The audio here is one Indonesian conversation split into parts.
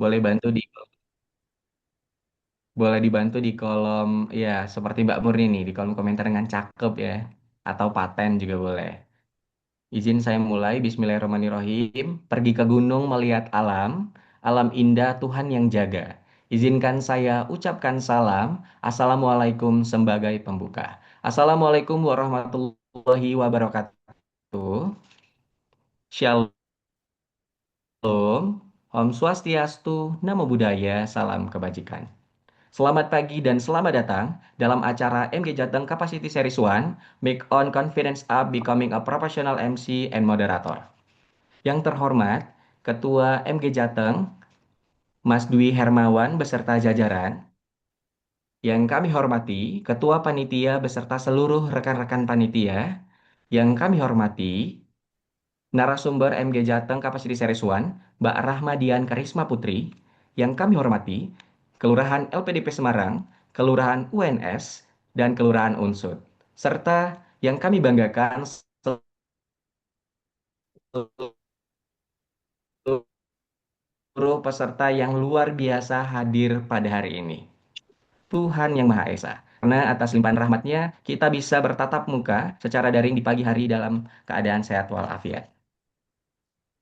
Boleh bantu di boleh dibantu di kolom ya seperti Mbak Murni nih di kolom komentar dengan cakep ya atau paten juga boleh. Izin saya mulai. Bismillahirrahmanirrahim. Pergi ke gunung melihat alam, alam indah Tuhan yang jaga. Izinkan saya ucapkan salam. Assalamualaikum sebagai pembuka. Assalamualaikum warahmatullahi wabarakatuh. Shalom. Om Swastiastu, Namo Buddhaya, Salam Kebajikan. Selamat pagi dan selamat datang dalam acara MG Jateng Capacity Series 1, Make on Confidence Up Becoming a Professional MC and Moderator. Yang terhormat, Ketua MG Jateng, Mas Dwi Hermawan beserta jajaran. Yang kami hormati, Ketua Panitia beserta seluruh rekan-rekan panitia. Yang kami hormati, narasumber MG Jateng Kapasiti Series 1, Mbak Rahmadian Karisma Putri. Yang kami hormati, Kelurahan LPDP Semarang, Kelurahan UNS, dan Kelurahan Unsud. Serta yang kami banggakan seluruh peserta yang luar biasa hadir pada hari ini. Tuhan Yang Maha Esa. Karena atas limpahan rahmatnya, kita bisa bertatap muka secara daring di pagi hari dalam keadaan sehat walafiat.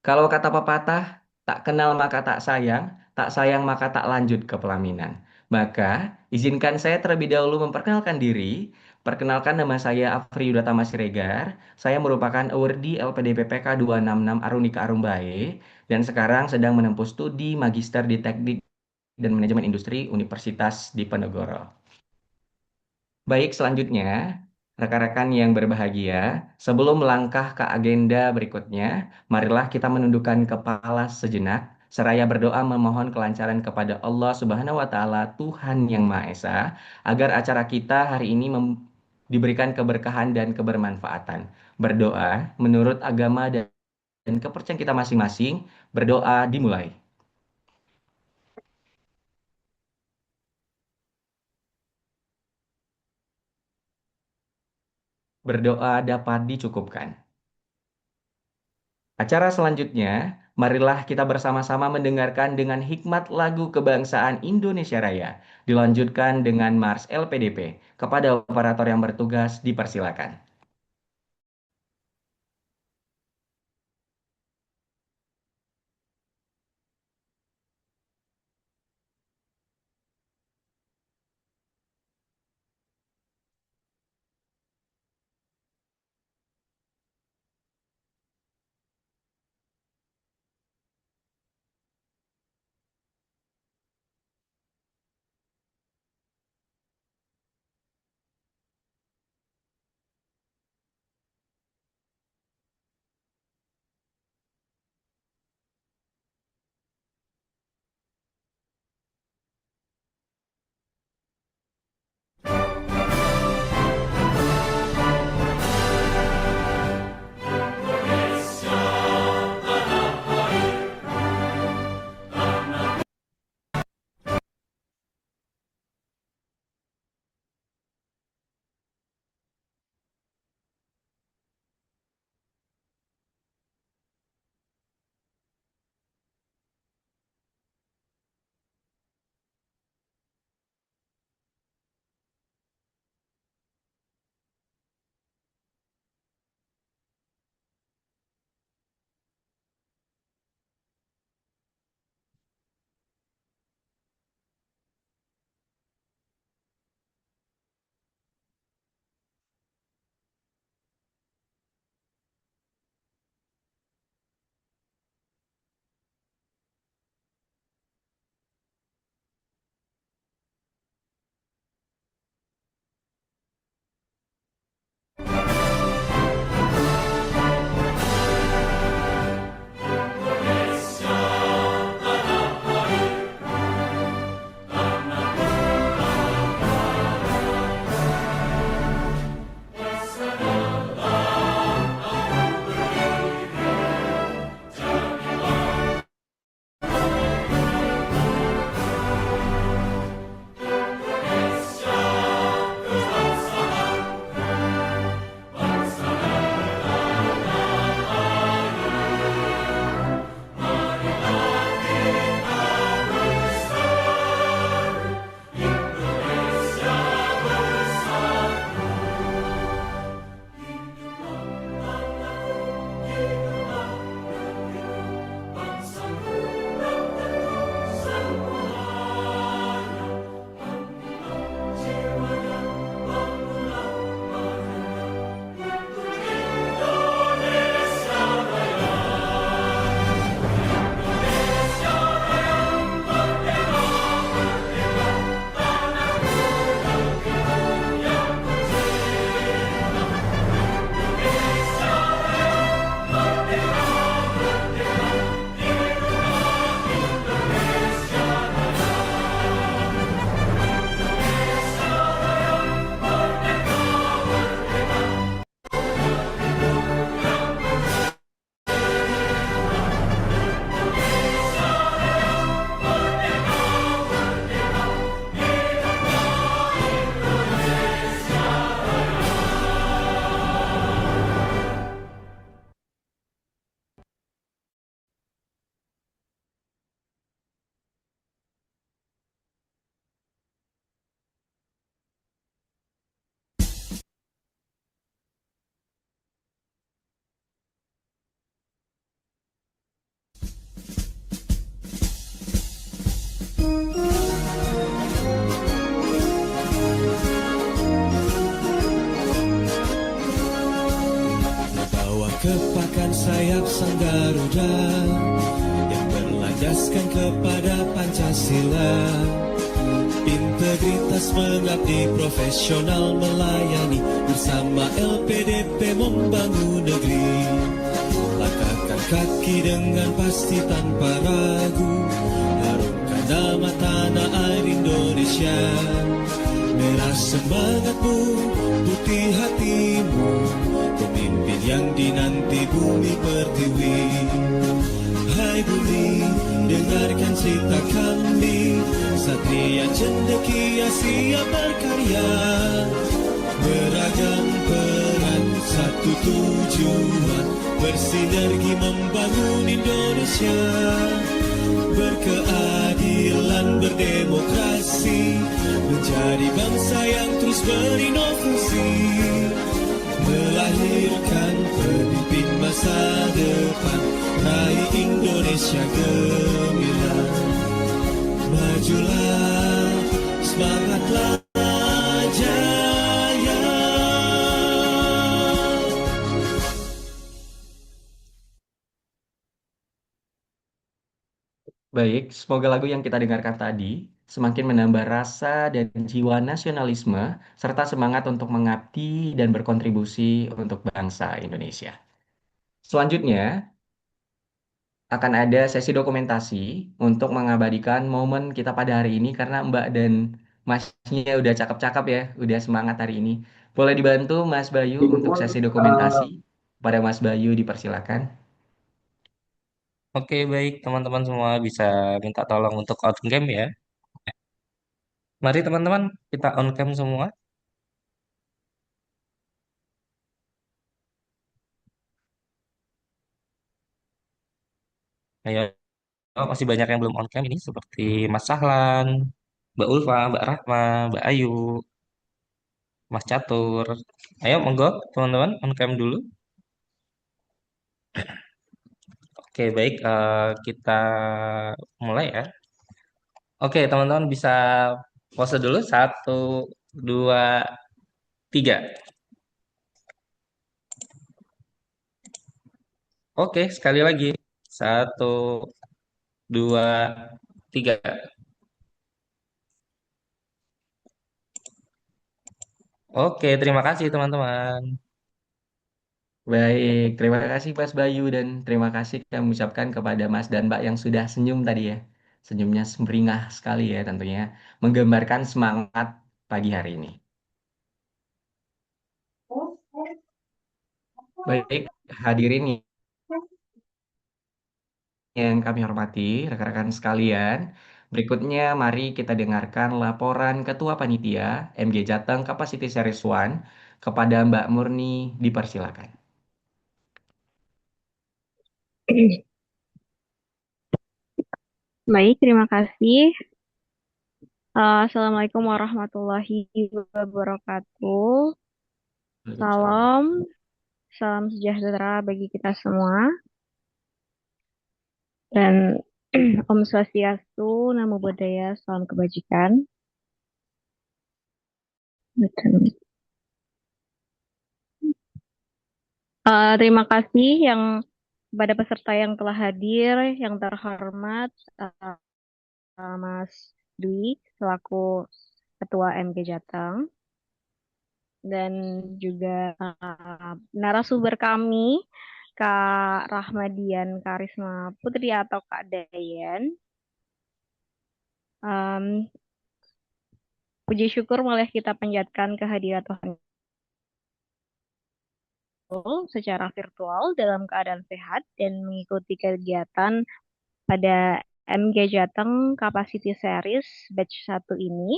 Kalau kata pepatah, tak kenal maka tak sayang maka tak lanjut ke pelaminan. Maka, izinkan saya terlebih dahulu memperkenalkan diri. Perkenalkan nama saya Afri Yudatama Siregar. Saya merupakan awardee LPDPPK 266 Arunika Arumbae dan sekarang sedang menempuh studi Magister di Teknik dan Manajemen Industri Universitas Diponegoro. Baik, selanjutnya, rekan-rekan yang berbahagia, sebelum melangkah ke agenda berikutnya, marilah kita menundukkan kepala sejenak, seraya berdoa memohon kelancaran kepada Allah Subhanahu wa Ta'ala, Tuhan Yang Maha Esa, agar acara kita hari ini diberikan keberkahan dan kebermanfaatan. Berdoa menurut agama dan kepercayaan kita masing-masing, berdoa dimulai. Berdoa dapat dicukupkan. Acara selanjutnya, marilah kita bersama-sama mendengarkan dengan hikmat lagu kebangsaan Indonesia Raya. Dilanjutkan dengan Mars LPDP. Kepada operator yang bertugas, dipersilakan. Bawa kepakan sayap sang Garuda yang berlandaskan kepada Pancasila. Integritas mengabdi, profesional melayani, bersama LPDP membangun negeri. Langkahkan kaki dengan pasti tanpa ragu, harumkan nama tanah air Indonesia. Merah semangatmu, putih hatimu, pemimpin yang dinanti bumi pertiwi. Hai bumi, dengarkan cerita kami, satria cendekia siap berkarya. Beragam peran, satu tujuan, bersinergi membangun Indonesia. Berkeadilan, berdemokrasi, menjadi bangsa yang terus berinovasi, melahirkan pemimpin masa depan, raih Indonesia gemilang. Majulah, semangatlah jaya. Baik, semoga lagu yang kita dengarkan tadi semakin menambah rasa dan jiwa nasionalisme serta semangat untuk mengabdi dan berkontribusi untuk bangsa Indonesia. Selanjutnya, akan ada sesi dokumentasi untuk mengabadikan momen kita pada hari ini karena Mbak dan Masnya udah cakep-cakep ya, udah semangat hari ini. Boleh dibantu Mas Bayu untuk sesi dokumentasi? Pada Mas Bayu dipersilakan. Oke, baik teman-teman semua bisa minta tolong untuk on cam ya. Mari teman-teman kita on cam semua. Ayo, oh, masih banyak yang belum on cam ini seperti Mas Sahlan, Mbak Ulfa, Mbak Rahma, Mbak Ayu, Mas Catur. Ayo monggo teman-teman on cam dulu. Oke, baik kita mulai ya. Oke, teman-teman bisa pose dulu. Satu, dua, tiga. Oke, sekali lagi. Satu, dua, tiga. Oke, terima kasih teman-teman. Baik, terima kasih Mas Bayu dan terima kasih kami ucapkan kepada Mas dan Mbak yang sudah senyum tadi ya. Senyumnya sumringah sekali ya tentunya, menggambarkan semangat pagi hari ini. Baik, hadirin yang kami hormati, rekan-rekan sekalian. Berikutnya mari kita dengarkan laporan Ketua Panitia MG Jateng Capacity Series 1 kepada Mbak Murni, dipersilakan. Baik, terima kasih. Assalamualaikum warahmatullahi wabarakatuh. Waalaikumsalam. Salam, salam sejahtera bagi kita semua. Dan Om Swastiastu, Namo Buddhaya, salam kebajikan. Terima kasih yang kepada peserta yang telah hadir, yang terhormat Mas Dwi selaku Ketua MG Jateng, dan juga narasumber kami Kak Rahmadian Karisma Putri atau Kak Dayan. Puji syukur boleh kita panjatkan kehadiran Tuhan secara virtual dalam keadaan sehat dan mengikuti kegiatan pada MG Jateng Capacity Series Batch 1 ini.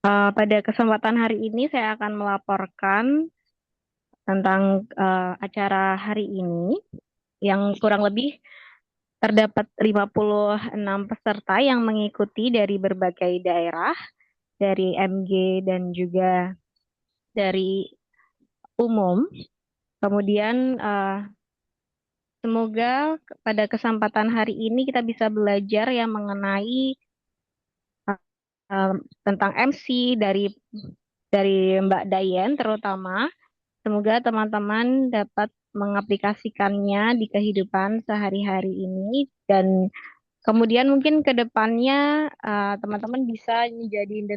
Pada kesempatan hari ini saya akan melaporkan tentang acara hari ini yang kurang lebih terdapat 56 peserta yang mengikuti dari berbagai daerah, dari MG dan juga dari umum. Kemudian semoga pada kesempatan hari ini kita bisa belajar yang mengenai tentang MC dari Mbak Dayen terutama. Semoga teman-teman dapat mengaplikasikannya di kehidupan sehari-hari ini dan kemudian mungkin ke depannya teman-teman bisa menjadi the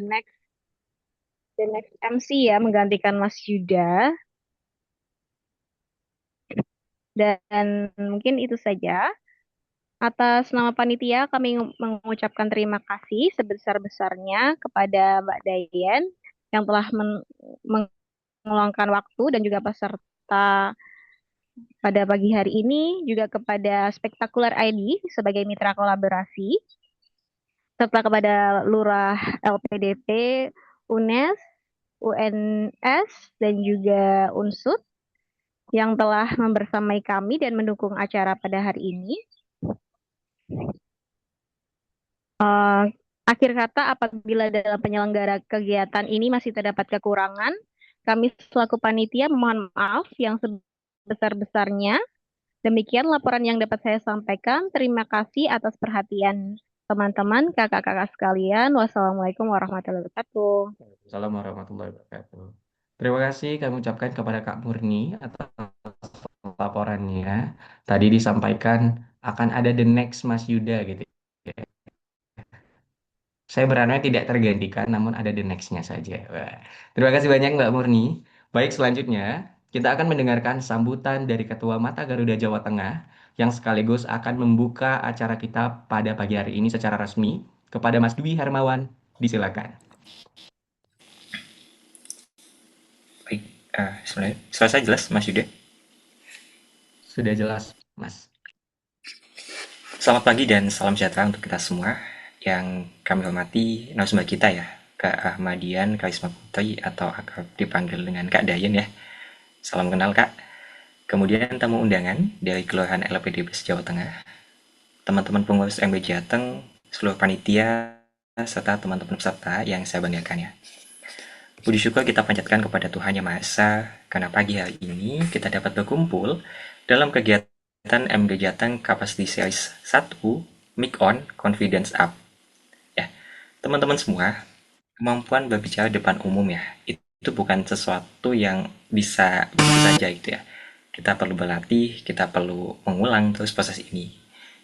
next MC ya, menggantikan Mas Yuda. Dan mungkin itu saja. Atas nama panitia, kami mengucapkan terima kasih sebesar-besarnya kepada Mbak Dayen yang telah meluangkan waktu dan juga peserta pada pagi hari ini, juga kepada Spektakuler ID sebagai mitra kolaborasi, serta kepada Lurah LPDP, UNES, UNS, dan juga UNSUD yang telah membersamai kami dan mendukung acara pada hari ini. Akhir kata, apabila dalam penyelenggara kegiatan ini masih terdapat kekurangan, kami selaku panitia memohon maaf yang sebesar-besarnya. Demikian laporan yang dapat saya sampaikan. Terima kasih atas perhatian teman-teman, kakak-kakak sekalian. Wassalamualaikum warahmatullahi wabarakatuh. Assalamualaikum warahmatullahi wabarakatuh. Terima kasih kami ucapkan kepada Kak Murni atas laporannya. Tadi disampaikan akan ada the next Mas Yuda gitu ya. Saya berharap tidak tergantikan, namun ada the next-nya saja. Wah. Terima kasih banyak Mbak Murni. Baik, selanjutnya kita akan mendengarkan sambutan dari Ketua Mata Garuda Jawa Tengah yang sekaligus akan membuka acara kita pada pagi hari ini secara resmi kepada Mas Dwi Hermawan. Disilakan. Baik, selesai jelas Mas Yuda? Sudah jelas, Mas. Selamat pagi dan salam sejahtera untuk kita semua. Yang kami hormati narasumber kita ya, Kak Ahmadian Karisma Putri atau akrab dipanggil dengan Kak Dayen ya. Salam kenal Kak. Kemudian tamu undangan dari Kelurahan LPDP Jawa Tengah, teman-teman pengurus MB Jateng, seluruh panitia, serta teman-teman peserta yang saya banggakan ya. Puji syukur kita panjatkan kepada Tuhan Yang Maha Esa karena pagi hari ini kita dapat berkumpul dalam kegiatan MG Jateng Capacity Series 1 Mic On Confidence Up. Ya, teman-teman semua, kemampuan berbicara depan umum ya, itu bukan sesuatu yang bisa begitu saja gitu ya. Kita perlu berlatih, kita perlu mengulang terus proses ini.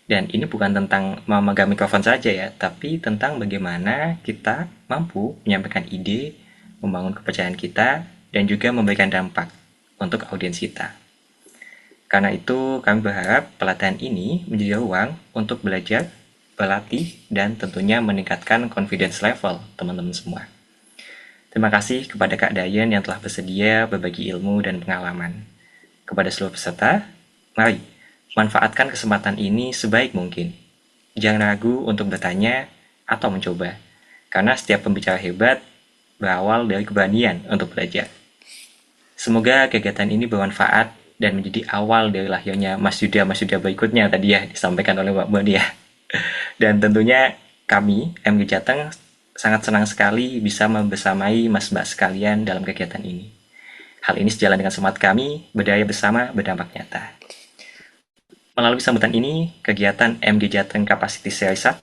Dan ini bukan tentang memegang mikrofon saja ya, tapi tentang bagaimana kita mampu menyampaikan ide, membangun kepercayaan kita, dan juga memberikan dampak untuk audiens kita. Karena itu, kami berharap pelatihan ini menjadi ruang untuk belajar, berlatih, dan tentunya meningkatkan confidence level teman-teman semua. Terima kasih kepada Kak Dayen yang telah bersedia berbagi ilmu dan pengalaman. Kepada seluruh peserta, mari manfaatkan kesempatan ini sebaik mungkin. Jangan ragu untuk bertanya atau mencoba, karena setiap pembicara hebat berawal dari keberanian untuk belajar. Semoga kegiatan ini bermanfaat dan menjadi awal dari lahirnya Mas Yuda berikutnya tadi ya disampaikan oleh Mbak Murni ya. Dan tentunya kami, MG Jateng, sangat senang sekali bisa membersamai Mas-Mbak sekalian dalam kegiatan ini. Hal ini sejalan dengan semangat kami, berdaya bersama, berdampak nyata. Melalui sambutan ini, kegiatan MG Jateng Capacity Series 1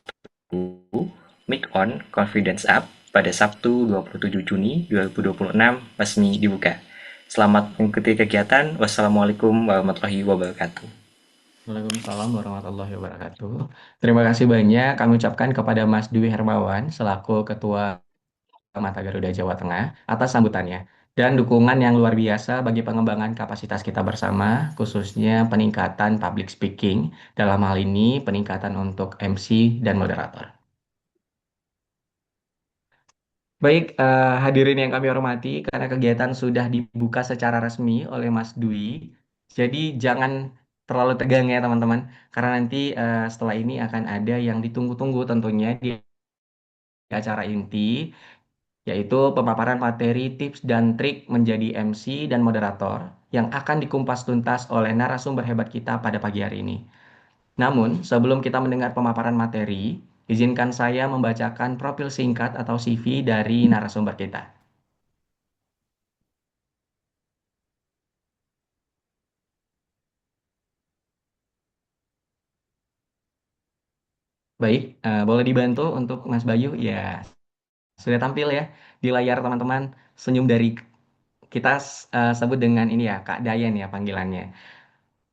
Mic On Confidence Up pada Sabtu 27 Juni 2026 resmi dibuka. Selamat mengikuti kegiatan. Wassalamualaikum warahmatullahi wabarakatuh. Waalaikumsalam warahmatullahi wabarakatuh. Terima kasih banyak kami ucapkan kepada Mas Dwi Hermawan selaku Ketua Mata Garuda Jawa Tengah atas sambutannya dan dukungan yang luar biasa bagi pengembangan kapasitas kita bersama, khususnya peningkatan public speaking, dalam hal ini peningkatan untuk MC dan moderator. Baik, hadirin yang kami hormati, karena kegiatan sudah dibuka secara resmi oleh Mas Dwi, jadi jangan terlalu tegang ya teman-teman, karena nanti setelah ini akan ada yang ditunggu-tunggu tentunya di acara inti, yaitu pemaparan materi tips dan trik menjadi MC dan moderator yang akan dikumpas tuntas oleh narasumber hebat kita pada pagi hari ini. Namun, sebelum kita mendengar pemaparan materi, izinkan saya membacakan profil singkat atau CV dari narasumber kita. Baik, boleh dibantu untuk Mas Bayu? Ya, sudah tampil ya di layar teman-teman. Senyum dari kita sebut dengan ini ya, Kak Dayan ya panggilannya.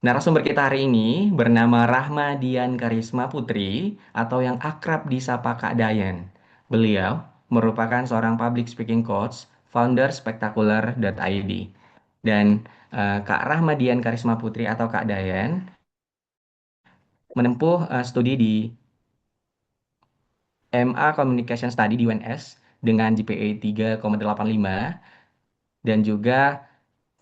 Narasumber kita hari ini bernama Rahmadian Karisma Putri atau yang akrab disapa Kak Dayan. Beliau merupakan seorang public speaking coach, founder spektakuler.id. Dan Kak Rahmadian Karisma Putri atau Kak Dayan menempuh studi di MA Communication Study di UNS dengan GPA 3,85 dan juga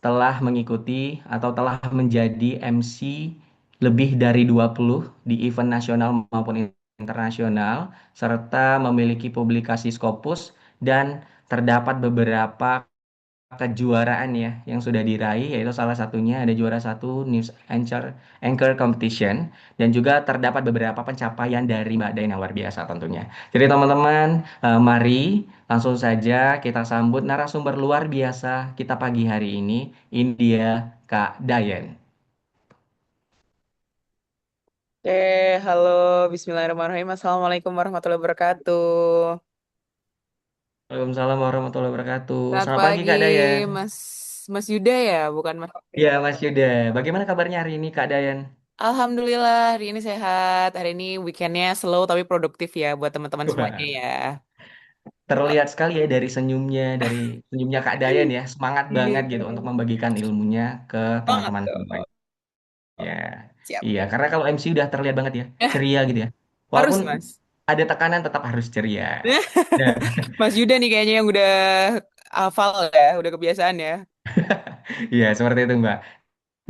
telah mengikuti atau telah menjadi MC lebih dari 20 di event nasional maupun internasional serta memiliki publikasi Scopus dan terdapat beberapa kejuaraan ya yang sudah diraih yaitu salah satunya ada juara satu News Anchor Competition dan juga terdapat beberapa pencapaian dari Mbak Dayan yang luar biasa tentunya. Jadi teman-teman, mari langsung saja kita sambut narasumber luar biasa kita pagi hari ini dia Kak Dayan. Halo, Bismillahirrahmanirrahim. Assalamualaikum warahmatullahi wabarakatuh. Waalaikumsalam warahmatullahi wabarakatuh. Selamat Selamat pagi pagi, Kak Dayan. Mas Mas Yuda ya, bukan Mas Opi. Ya Mas Yuda, bagaimana kabarnya hari ini Kak Dayan? Alhamdulillah, hari ini sehat. Hari ini weekendnya slow tapi produktif ya buat teman-teman semuanya Wah, ya. terlihat sekali ya dari senyumnya Kak Dayan ya, semangat banget gitu untuk Iya. membagikan ilmunya ke Banget teman-teman semuanya. dong. Siap. Iya, karena kalau MC udah terlihat banget ya, ceria gitu ya. Walaupun Harus, Mas. ada tekanan tetap harus ceria. Nah, Mas Yuda nih kayaknya yang udah hafal ya, udah kebiasaan ya. iya seperti itu Mbak.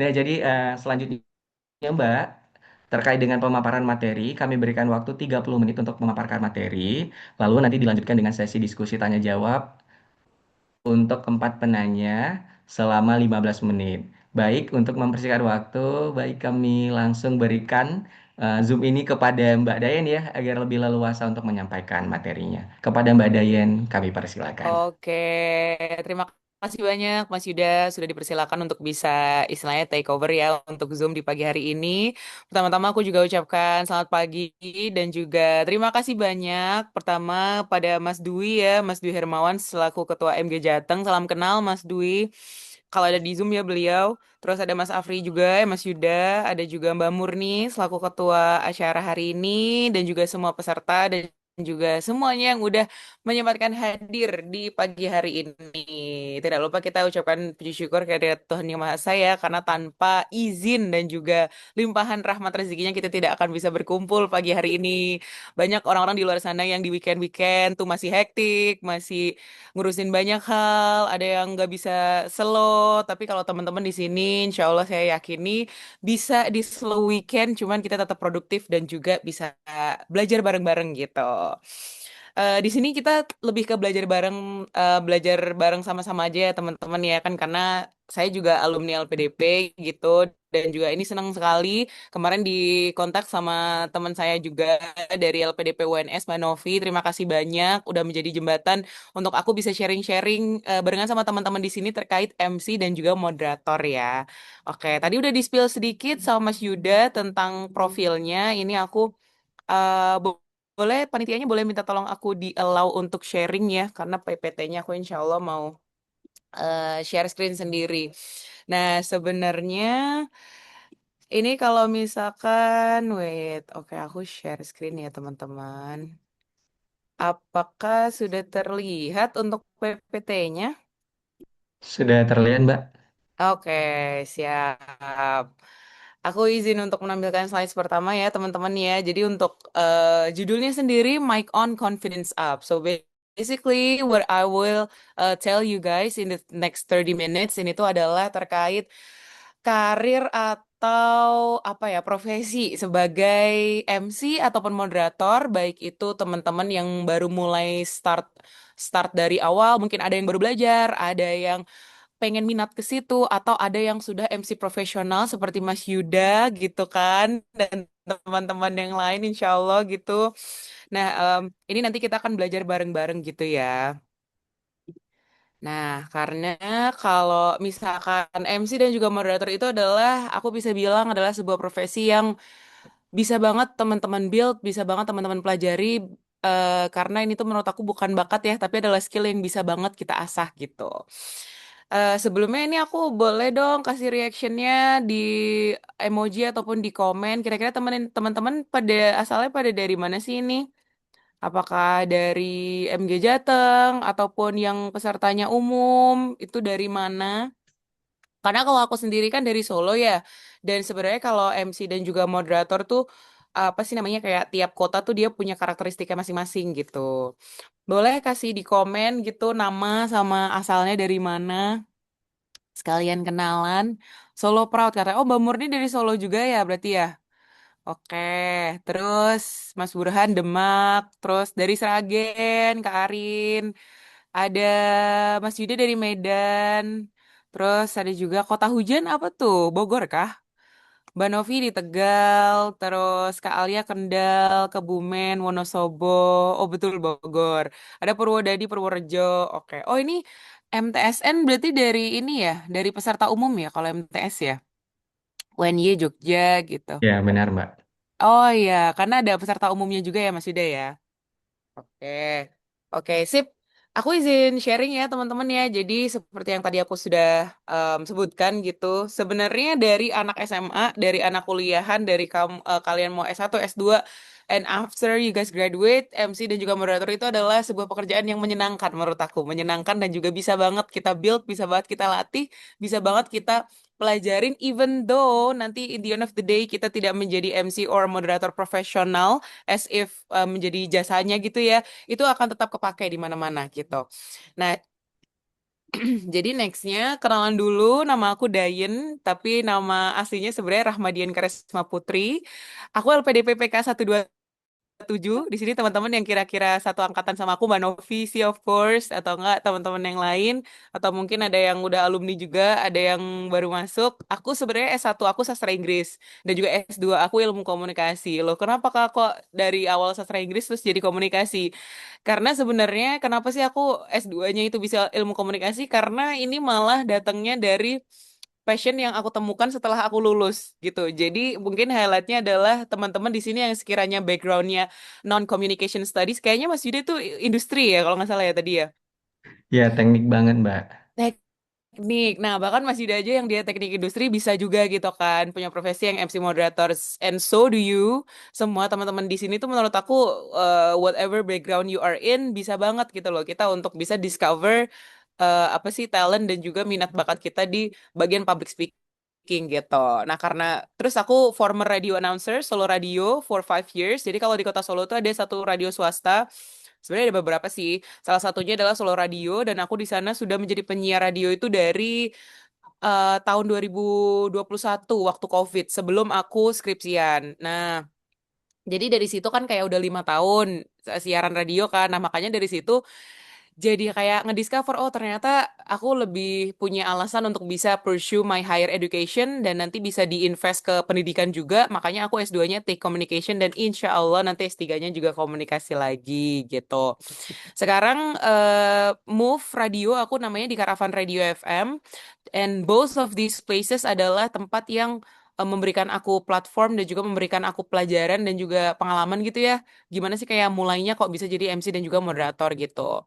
Nah, jadi selanjutnya Mbak, terkait dengan pemaparan materi, kami berikan waktu 30 menit untuk memaparkan materi, lalu nanti dilanjutkan dengan sesi diskusi tanya jawab untuk keempat penanya selama 15 menit. Baik, untuk mempersingkat waktu, baik kami langsung berikan Zoom ini kepada Mbak Dayan ya, agar lebih leluasa untuk menyampaikan materinya. Kepada Mbak Dayan, kami persilakan. Oke, terima kasih banyak Mas Yuda sudah dipersilakan untuk bisa istilahnya take over ya untuk Zoom di pagi hari ini. Pertama-tama aku juga ucapkan selamat pagi dan juga terima kasih banyak pertama pada Mas Dwi ya, Mas Dwi Hermawan selaku Ketua MG Jateng. Salam kenal Mas Dwi. Kalau ada di Zoom ya beliau. Terus ada Mas Afri juga, Mas Yuda, ada juga Mbak Murni selaku ketua acara hari ini dan juga semua peserta dan juga semuanya yang udah menyempatkan hadir di pagi hari ini. Tidak lupa kita ucapkan puji syukur kepada Tuhan Yang Maha Esa ya, karena tanpa izin dan juga limpahan rahmat rezekinya kita tidak akan bisa berkumpul pagi hari ini. Banyak orang-orang di luar sana yang di weekend-weekend tuh masih hektik, masih ngurusin banyak hal, ada yang nggak bisa slow, tapi kalau teman-teman di sini, insya Allah saya yakini bisa di slow weekend, cuman kita tetap produktif dan juga bisa belajar bareng-bareng gitu. Di sini kita lebih ke belajar bareng sama-sama aja ya teman-teman ya kan karena saya juga alumni LPDP gitu dan juga ini senang sekali kemarin dikontak sama teman saya juga dari LPDP UNS Mbak Novi. Terima kasih banyak udah menjadi jembatan untuk aku bisa sharing-sharing barengan sama teman-teman di sini terkait MC dan juga moderator ya. Oke, tadi udah di-spill sedikit sama Mas Yuda tentang profilnya. Ini aku boleh panitianya boleh minta tolong aku di allow untuk sharing ya karena PPT-nya aku insya Allah mau share screen sendiri. Nah, sebenarnya ini kalau misalkan wait, oke aku share screen ya teman-teman. Apakah sudah terlihat untuk PPT-nya? Sudah terlihat, Mbak? Oke, siap. Aku izin untuk menampilkan slide pertama ya, teman-teman ya. Jadi untuk judulnya sendiri Mic On Confidence Up. So basically what I will tell you guys in the next 30 minutes ini tuh adalah terkait karir atau apa ya, profesi sebagai MC ataupun moderator, baik itu teman-teman yang baru mulai start start dari awal, mungkin ada yang baru belajar, ada yang pengen minat ke situ atau ada yang sudah MC profesional seperti Mas Yuda gitu kan dan teman-teman yang lain insya Allah gitu. Nah, ini nanti kita akan belajar bareng-bareng gitu ya. Nah, karena kalau misalkan MC dan juga moderator itu adalah aku bisa bilang adalah sebuah profesi yang bisa banget teman-teman build, bisa banget teman-teman pelajari, karena ini tuh menurut aku bukan bakat ya, tapi adalah skill yang bisa banget kita asah gitu. Sebelumnya ini aku boleh dong kasih reactionnya di emoji ataupun di komen. Kira-kira teman-teman pada asalnya pada dari mana sih ini? Apakah dari MG Jateng ataupun yang pesertanya umum itu dari mana? Karena kalau aku sendiri kan dari Solo ya, dan sebenarnya kalau MC dan juga moderator tuh apa sih namanya kayak tiap kota tuh dia punya karakteristiknya masing-masing gitu. Boleh kasih di komen gitu nama sama asalnya dari mana, sekalian kenalan. Solo Proud katanya. Oh, Mbak Murni dari Solo juga ya berarti ya. Oke, terus Mas Burhan Demak, terus dari Sragen, Kak Arin, ada Mas Yuda dari Medan, terus ada juga Kota Hujan apa tuh? Bogor kah? Mbak Novi di Tegal, terus Kak Alia Kendal, Kebumen, Wonosobo, oh betul Bogor. Ada Purwodadi, Purworejo, oke. Oh ini MTSN berarti dari ini ya, dari peserta umum ya kalau MTS ya? UNY Jogja gitu. Ya, benar, Mbak. Oh iya, karena ada peserta umumnya juga ya Mas Yuda ya? Oke, oke, sip. Aku izin sharing ya teman-teman ya. Jadi seperti yang tadi aku sudah sebutkan gitu. Sebenarnya dari anak SMA, dari anak kuliahan, dari kalian mau S1, S2, and after you guys graduate, MC dan juga moderator itu adalah sebuah pekerjaan yang menyenangkan menurut aku. Menyenangkan dan juga bisa banget kita build, bisa banget kita latih, bisa banget kita pelajarin even though nanti in the end of the day kita tidak menjadi MC or moderator profesional as if menjadi jasanya gitu ya, itu akan tetap kepake di mana-mana gitu. Nah, jadi nextnya kenalan dulu, nama aku Dayen, tapi nama aslinya sebenarnya Rahmadian Karisma Putri. Aku LPDP PK 127. Di sini teman-teman yang kira-kira satu angkatan sama aku, Mbak Novi sih of course, atau enggak teman-teman yang lain, atau mungkin ada yang udah alumni juga, ada yang baru masuk. Aku sebenarnya S1 aku sastra Inggris dan juga S2 aku ilmu komunikasi. Loh, kenapa Kak kok dari awal sastra Inggris terus jadi komunikasi? Karena sebenarnya kenapa sih aku S2-nya itu bisa ilmu komunikasi? Karena ini malah datangnya dari passion yang aku temukan setelah aku lulus gitu. Jadi mungkin highlightnya adalah teman-teman di sini yang sekiranya backgroundnya non-communication studies, kayaknya Mas Yuda itu industri ya kalau nggak salah ya tadi ya. Ya, teknik banget, Mbak. Teknik. Nah, bahkan Mas Yuda aja yang dia teknik industri bisa juga gitu kan, punya profesi yang MC moderator. And so do you. Semua teman-teman di sini tuh menurut aku whatever background you are in bisa banget gitu loh kita untuk bisa discover apa sih talent dan juga minat bakat kita di bagian public speaking gitu. Nah, karena terus aku former radio announcer Solo Radio for 5 years. Jadi kalau di Kota Solo tuh ada satu radio swasta. Sebenarnya ada beberapa sih. Salah satunya adalah Solo Radio dan aku di sana sudah menjadi penyiar radio itu dari tahun 2021 waktu COVID sebelum aku skripsian. Nah, jadi dari situ kan kayak udah 5 tahun siaran radio kan. Nah, makanya dari situ jadi kayak ngediscover, oh ternyata aku lebih punya alasan untuk bisa pursue my higher education dan nanti bisa diinvest ke pendidikan juga. Makanya aku S2-nya Take Communication dan insya Allah nanti S3-nya juga komunikasi lagi gitu. Sekarang move radio aku namanya di Caravan Radio FM and both of these places adalah tempat yang memberikan aku platform dan juga memberikan aku pelajaran dan juga pengalaman gitu ya. Gimana sih kayak mulainya kok bisa jadi MC dan juga moderator gitu.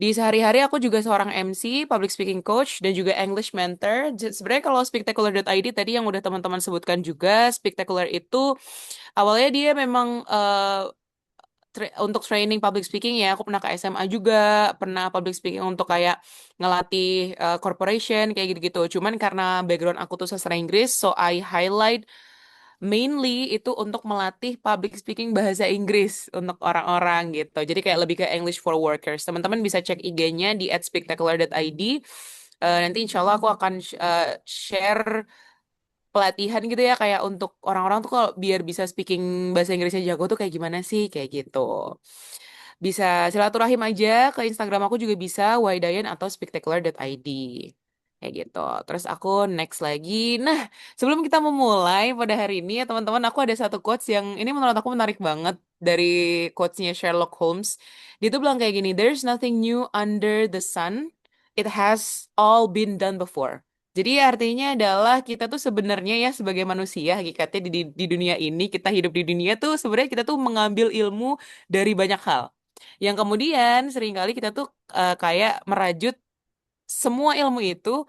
Di sehari-hari aku juga seorang MC, public speaking coach, dan juga English mentor. Sebenarnya kalau spectacular.id tadi yang udah teman-teman sebutkan juga, Spectacular itu awalnya dia memang untuk training public speaking ya, aku pernah ke SMA juga, pernah public speaking untuk kayak ngelatih corporation kayak gitu-gitu. Cuman karena background aku tuh sastra Inggris, so I highlight mainly itu untuk melatih public speaking bahasa Inggris untuk orang-orang gitu. Jadi kayak lebih ke English for Workers. Teman-teman bisa cek IG-nya di @spectacular.id. Nanti insya Allah aku akan share pelatihan gitu ya kayak untuk orang-orang tuh kalau biar bisa speaking bahasa Inggrisnya jago tuh kayak gimana sih kayak gitu. Bisa silaturahim aja ke Instagram aku juga bisa waidayan atau spectacular.id. Kayak gitu. Terus aku next lagi. Nah, sebelum kita memulai pada hari ini ya teman-teman, aku ada satu quotes yang ini menurut aku menarik banget dari quotesnya Sherlock Holmes. Dia tuh bilang kayak gini, "There's nothing new under the sun. It has all been done before." Jadi artinya adalah kita tuh sebenarnya ya sebagai manusia hakikatnya di dunia ini kita hidup di dunia tuh sebenarnya kita tuh mengambil ilmu dari banyak hal. Yang kemudian seringkali kita tuh kayak merajut semua ilmu itu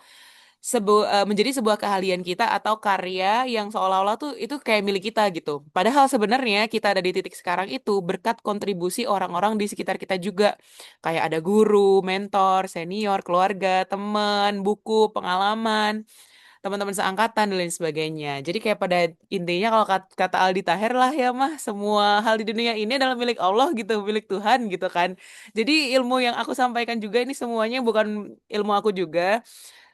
menjadi sebuah keahlian kita atau karya yang seolah-olah tuh itu kayak milik kita gitu. Padahal sebenarnya kita ada di titik sekarang itu berkat kontribusi orang-orang di sekitar kita juga. Kayak ada guru, mentor, senior, keluarga, teman, buku, pengalaman, teman-teman seangkatan dan lain sebagainya. Jadi kayak pada intinya kalau kata Aldi Taher lah ya mah semua hal di dunia ini adalah milik Allah gitu, milik Tuhan gitu kan. Jadi ilmu yang aku sampaikan juga ini semuanya bukan ilmu aku juga.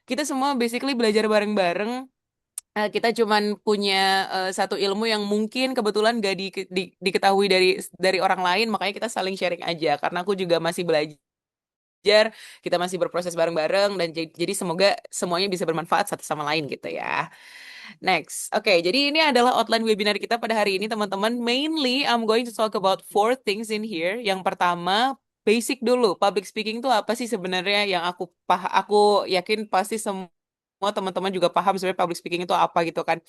Kita semua basically belajar bareng-bareng. Kita cuman punya satu ilmu yang mungkin kebetulan gak diketahui dari orang lain, makanya kita saling sharing aja. Karena aku juga masih belajar, kita masih berproses bareng-bareng, dan jadi semoga semuanya bisa bermanfaat satu sama lain gitu ya. Next, oke, jadi ini adalah outline webinar kita pada hari ini teman-teman. Mainly, I'm going to talk about four things in here. Yang pertama, basic dulu. Public speaking itu apa sih sebenarnya yang aku yakin pasti semua teman-teman juga paham sebenarnya public speaking itu apa gitu kan.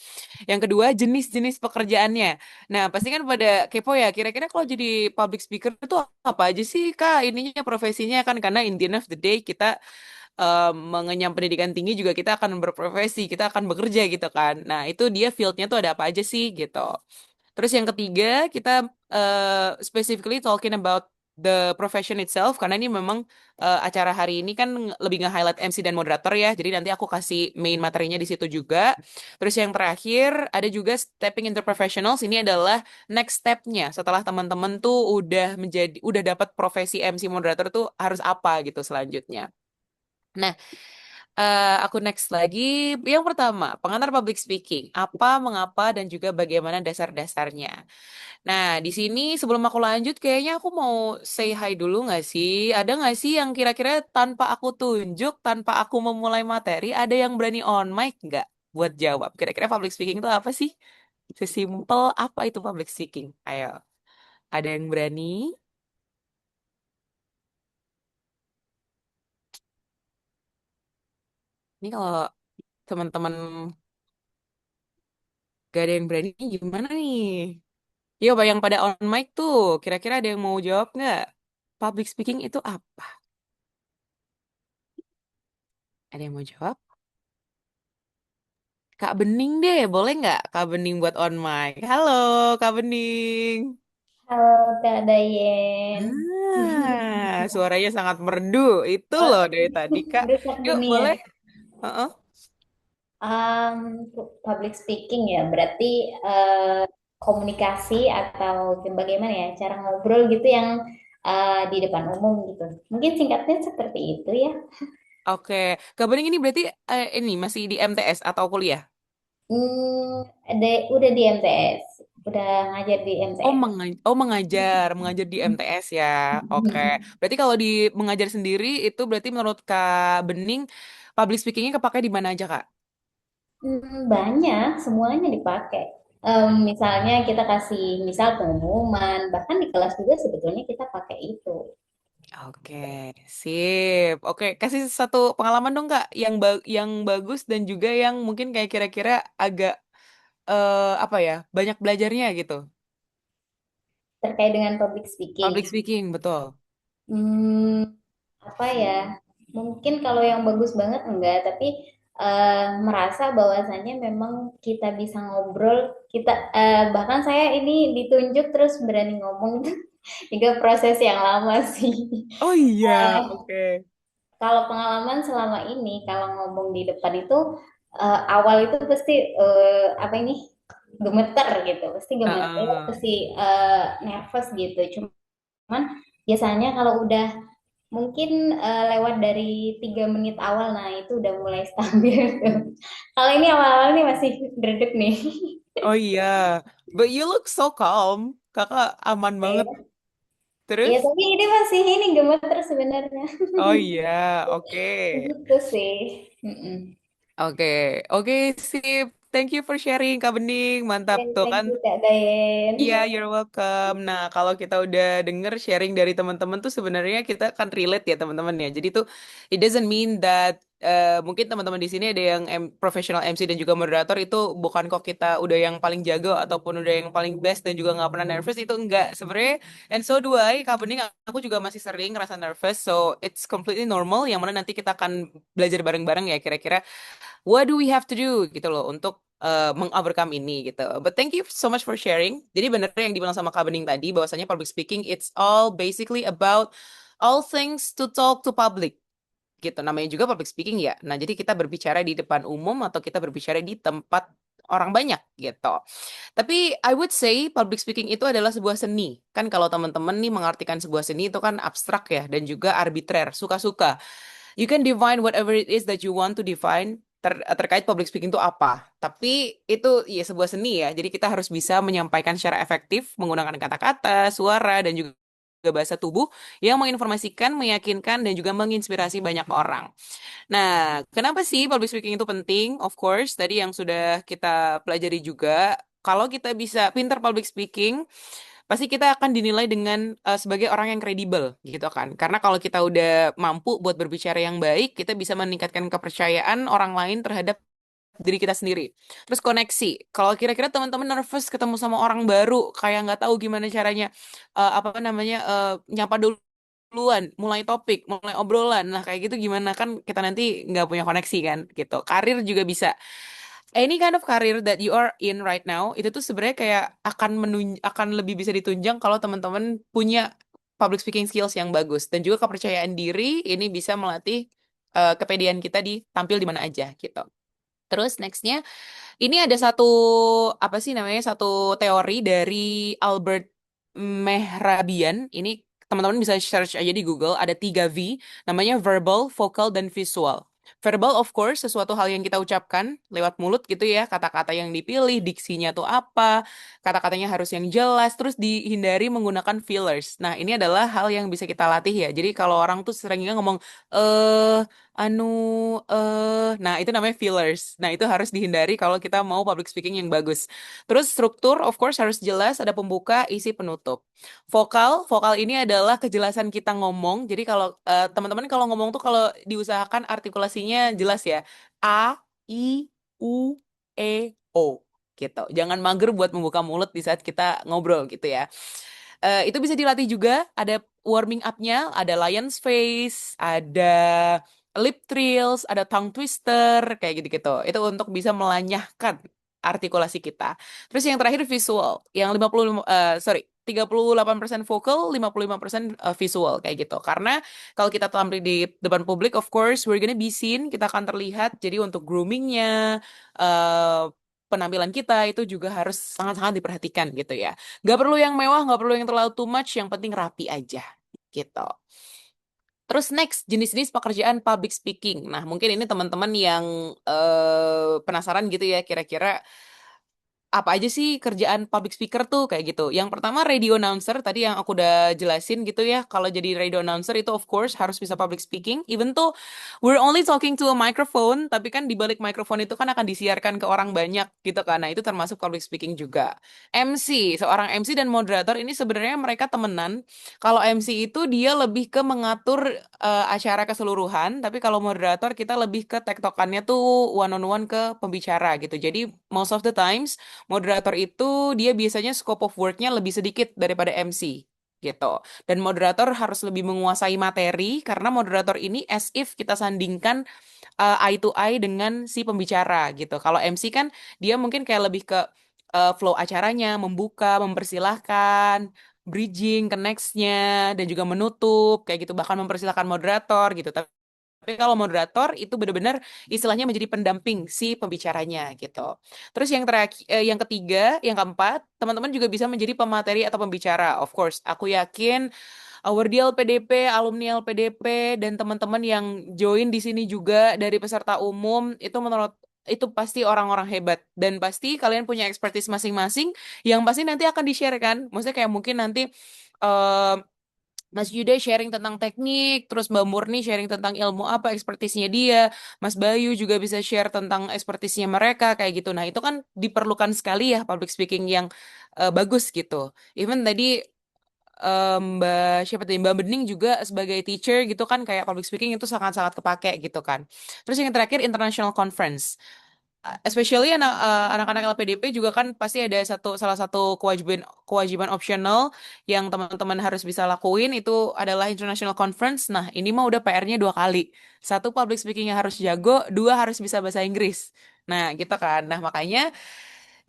Yang kedua, jenis-jenis pekerjaannya. Nah, pasti kan pada kepo ya, kira-kira kalau jadi public speaker itu apa aja sih, Kak? Ininya profesinya kan, karena in the end of the day kita mengenyam pendidikan tinggi juga kita akan berprofesi, kita akan bekerja gitu kan. Nah, itu dia fieldnya tuh ada apa aja sih gitu. Terus yang ketiga, kita specifically talking about the profession itself, karena ini memang acara hari ini kan lebih nge-highlight MC dan moderator ya, jadi nanti aku kasih main materinya di situ juga. Terus yang terakhir, ada juga stepping into professionals, ini adalah next step-nya, setelah teman-teman tuh udah dapat profesi MC moderator tuh harus apa gitu selanjutnya. Nah, aku next lagi. Yang pertama, pengantar public speaking. Apa, mengapa, dan juga bagaimana dasar-dasarnya. Nah, di sini sebelum aku lanjut, kayaknya aku mau say hi dulu nggak sih? Ada nggak sih yang kira-kira tanpa aku tunjuk, tanpa aku memulai materi, ada yang berani on mic nggak buat jawab? Kira-kira public speaking itu apa sih? Sesimpel apa itu public speaking? Ayo, ada yang berani? Ini kalau teman-teman gak ada yang berani, gimana nih? Yo, yang pada on mic tuh, kira-kira ada yang mau jawab nggak? Public speaking itu apa? Ada yang mau jawab? Kak Bening deh, boleh nggak Kak Bening buat on mic? Halo, Kak Bening. Halo Kak Dayen. Suaranya sangat merdu. Itu Oh, loh dari tadi, Kak. rusak Yuk, dunia. boleh? Heeh. Public speaking ya, berarti komunikasi atau bagaimana ya, cara ngobrol gitu yang di depan umum gitu. Mungkin singkatnya seperti itu ya. Oke, Kak Bening ini berarti ini masih di MTS atau kuliah? Udah di MTS, udah ngajar di Oh, MTS. mengajar di MTS ya. Oke. Berarti kalau di mengajar sendiri itu berarti menurut Kak Bening public speakingnya kepake di mana aja, Kak? Banyak, semuanya dipakai. Misalnya kita kasih misal pengumuman, bahkan di kelas juga sebetulnya kita pakai itu. Oke, sip. Oke, kasih satu pengalaman dong, Kak, yang bagus dan juga yang mungkin kayak kira-kira agak apa ya, banyak belajarnya gitu. Terkait dengan public speaking. Public speaking, betul. Hmm, apa ya? Mungkin kalau yang bagus banget enggak, tapi merasa bahwasannya memang kita bisa ngobrol, kita bahkan saya ini ditunjuk terus berani ngomong juga proses yang lama sih. Oh iya, oke. Kalau pengalaman selama ini, kalau ngomong di depan itu awal itu pasti apa ini gemeter gitu, pasti gemeter, Heeh. pasti nervous gitu. Cuman biasanya kalau udah mungkin lewat dari 3 menit awal, nah itu udah mulai stabil tuh. Kalau ini awal-awal nih masih dredeg nih. Oh iya, but you look so calm. Kakak aman banget. Ya, ya Terus? tapi ini masih ini gemeter sebenarnya. Oh iya, oke. Gitu sih. Mm-mm. Oke, oke, sip. Thank you for sharing, Kak Bening. Mantap Oke, tuh thank kan. you Kak Dayen. Iya, you're welcome. Nah, kalau kita udah denger sharing dari teman-teman tuh sebenarnya kita akan relate ya teman-teman ya. Jadi tuh it doesn't mean that mungkin teman-teman di sini ada yang profesional MC dan juga moderator itu bukan kok kita udah yang paling jago ataupun udah yang paling best dan juga nggak pernah nervous itu enggak sebenarnya. And so do I, Kak Bening, aku juga masih sering ngerasa nervous, so it's completely normal. Yang mana nanti kita akan belajar bareng-bareng ya kira-kira what do we have to do gitu loh untuk mengovercome ini gitu. But thank you so much for sharing. Jadi bener yang dibilang sama Kak Bening tadi bahwasanya public speaking it's all basically about all things to talk to public gitu. Namanya juga public speaking ya. Nah, jadi kita berbicara di depan umum atau kita berbicara di tempat orang banyak gitu. Tapi I would say public speaking itu adalah sebuah seni. Kan kalau teman-teman nih mengartikan sebuah seni itu kan abstrak ya dan juga arbitrer, suka-suka. You can define whatever it is that you want to define terkait public speaking itu apa. Tapi itu ya sebuah seni ya. Jadi kita harus bisa menyampaikan secara efektif menggunakan kata-kata, suara dan juga bahasa tubuh yang menginformasikan, meyakinkan dan juga menginspirasi banyak orang. Nah, kenapa sih public speaking itu penting? Of course, tadi yang sudah kita pelajari juga, kalau kita bisa pintar public speaking, pasti kita akan dinilai dengan sebagai orang yang kredibel gitu kan. Karena kalau kita udah mampu buat berbicara yang baik, kita bisa meningkatkan kepercayaan orang lain terhadap diri kita sendiri. Terus koneksi. Kalau kira-kira teman-teman nervous ketemu sama orang baru, kayak nggak tahu gimana caranya apa namanya nyapa duluan, mulai topik, mulai obrolan. Nah, kayak gitu gimana kan kita nanti nggak punya koneksi kan gitu. Karir juga bisa any kind of career that you are in right now itu tuh sebenarnya kayak akan lebih bisa ditunjang kalau teman-teman punya public speaking skills yang bagus dan juga kepercayaan diri ini bisa melatih kepedean kita di tampil di mana aja gitu. Terus nextnya ini ada satu apa sih namanya satu teori dari Albert Mehrabian. Ini teman-teman bisa search aja di Google. Ada 3 V, namanya verbal, vocal, dan visual. Verbal, of course, sesuatu hal yang kita ucapkan lewat mulut gitu ya. Kata-kata yang dipilih, diksinya tuh apa, kata-katanya harus yang jelas, terus dihindari menggunakan fillers. Nah, ini adalah hal yang bisa kita latih ya. Jadi kalau orang tuh seringnya ngomong, anu, nah itu namanya fillers. Nah, itu harus dihindari kalau kita mau public speaking yang bagus. Terus struktur, of course, harus jelas, ada pembuka, isi, penutup. Vokal ini adalah kejelasan kita ngomong. Jadi kalau teman-teman kalau ngomong tuh kalau diusahakan artikulasinya jelas ya. A, I, U, E, O gitu. Jangan mager buat membuka mulut di saat kita ngobrol gitu ya. Itu bisa dilatih juga, ada warming up-nya, ada lion's face, ada lip trills, ada tongue twister, kayak gitu-gitu. Itu untuk bisa melanyahkan artikulasi kita. Terus yang terakhir visual, yang 38% vokal, 55% visual kayak gitu. Karena kalau kita tampil di depan publik, of course, we're gonna be seen, kita akan terlihat. Jadi untuk groomingnya, eh, penampilan kita itu juga harus sangat-sangat diperhatikan gitu ya. Gak perlu yang mewah, gak perlu yang terlalu too much, yang penting rapi aja gitu. Terus next, jenis-jenis pekerjaan public speaking. Nah, mungkin ini teman-teman yang penasaran gitu ya, kira-kira apa aja sih kerjaan public speaker tuh kayak gitu. Yang pertama radio announcer tadi yang aku udah jelasin gitu ya. Kalau jadi radio announcer itu of course harus bisa public speaking. Even tuh we're only talking to a microphone, tapi kan di balik microphone itu kan akan disiarkan ke orang banyak gitu kan. Nah, itu termasuk public speaking juga. MC, seorang MC dan moderator ini sebenarnya mereka temenan. Kalau MC itu dia lebih ke mengatur acara keseluruhan, tapi kalau moderator kita lebih ke tektokannya tuh one on one ke pembicara gitu. Jadi most of the times moderator itu dia biasanya scope of work-nya lebih sedikit daripada MC gitu. Dan moderator harus lebih menguasai materi karena moderator ini as if kita sandingkan eye to eye dengan si pembicara gitu. Kalau MC kan dia mungkin kayak lebih ke flow acaranya, membuka, mempersilahkan, bridging ke next-nya, dan juga menutup, kayak gitu. Bahkan mempersilahkan moderator gitu. Tapi kalau moderator itu benar-benar istilahnya menjadi pendamping si pembicaranya gitu. Terus yang terakhir, yang ketiga, yang keempat, teman-teman juga bisa menjadi pemateri atau pembicara. Of course, aku yakin our di LPDP, alumni LPDP, dan teman-teman yang join di sini juga dari peserta umum itu menurut itu pasti orang-orang hebat dan pasti kalian punya expertise masing-masing yang pasti nanti akan di-share kan. Maksudnya kayak mungkin nanti eh, Mas Yuda sharing tentang teknik, terus Mbak Murni sharing tentang ilmu apa ekspertisnya dia, Mas Bayu juga bisa share tentang ekspertisnya mereka kayak gitu. Nah, itu kan diperlukan sekali ya public speaking yang bagus gitu. Even tadi Mbak siapa tadi Mbak Bening juga sebagai teacher gitu kan kayak public speaking itu sangat-sangat kepake gitu kan. Terus yang terakhir international conference. Especially anak-anak LPDP juga kan pasti ada salah satu kewajiban kewajiban optional yang teman-teman harus bisa lakuin itu adalah international conference. Nah, ini mah udah PR-nya dua kali. Satu public speaking yang harus jago, dua harus bisa bahasa Inggris. Nah, gitu kan. Nah, makanya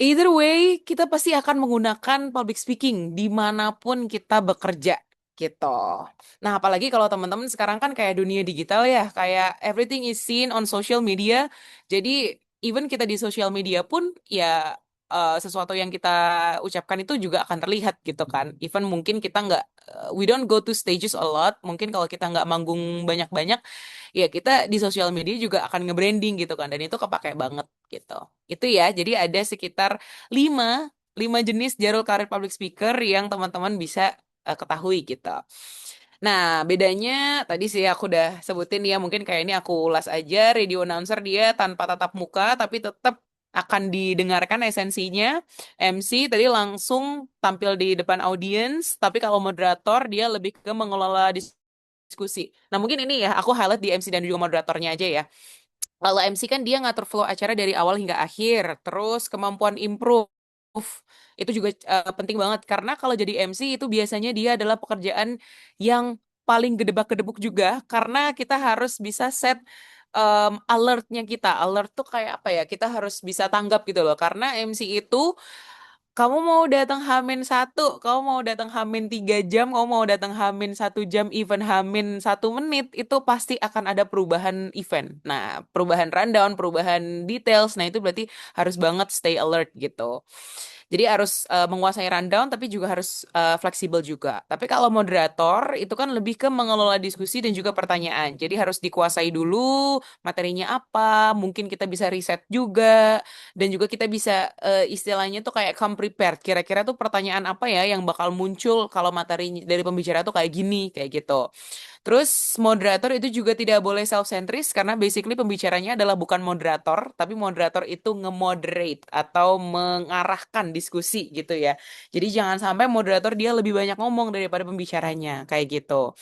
either way, kita pasti akan menggunakan public speaking dimanapun kita bekerja gitu. Nah, apalagi kalau teman-teman sekarang kan kayak dunia digital ya, kayak everything is seen on social media. Jadi, even kita di social media pun ya sesuatu yang kita ucapkan itu juga akan terlihat gitu kan. Even mungkin kita nggak, we don't go to stages a lot. Mungkin kalau kita nggak manggung banyak-banyak, ya kita di sosial media juga akan nge-branding gitu kan dan itu kepake banget gitu. Itu ya, jadi ada sekitar lima lima jenis jalur karir public speaker yang teman-teman bisa ketahui gitu. Nah, bedanya tadi sih aku udah sebutin ya, mungkin kayak ini aku ulas aja, radio announcer dia tanpa tatap muka tapi tetap akan didengarkan esensinya. MC tadi langsung tampil di depan audiens, tapi kalau moderator dia lebih ke mengelola diskusi. Nah, mungkin ini ya, aku highlight di MC dan juga moderatornya aja ya. Kalau MC kan dia ngatur flow acara dari awal hingga akhir, terus kemampuan improve itu juga penting banget karena kalau jadi MC itu biasanya dia adalah pekerjaan yang paling gedebak-gedebuk juga karena kita harus bisa set alertnya kita. Alert tuh kayak apa ya? Kita harus bisa tanggap gitu loh karena MC itu kamu mau datang H-1, kamu mau datang H-3 jam, kamu mau datang H-1 jam, even H-1 menit, itu pasti akan ada perubahan event. Nah, perubahan rundown, perubahan details, nah itu berarti harus banget stay alert gitu. Jadi harus menguasai rundown, tapi juga harus fleksibel juga. Tapi kalau moderator, itu kan lebih ke mengelola diskusi dan juga pertanyaan. Jadi harus dikuasai dulu materinya apa, mungkin kita bisa riset juga, dan juga kita bisa istilahnya tuh kayak come prepared. Kira-kira tuh pertanyaan apa ya yang bakal muncul kalau materi dari pembicara tuh kayak gini, kayak gitu. Terus moderator itu juga tidak boleh self-centris karena basically pembicaranya adalah bukan moderator, tapi moderator itu nge-moderate atau mengarahkan diskusi gitu ya. Jadi jangan sampai moderator dia lebih banyak ngomong daripada pembicaranya, kayak gitu.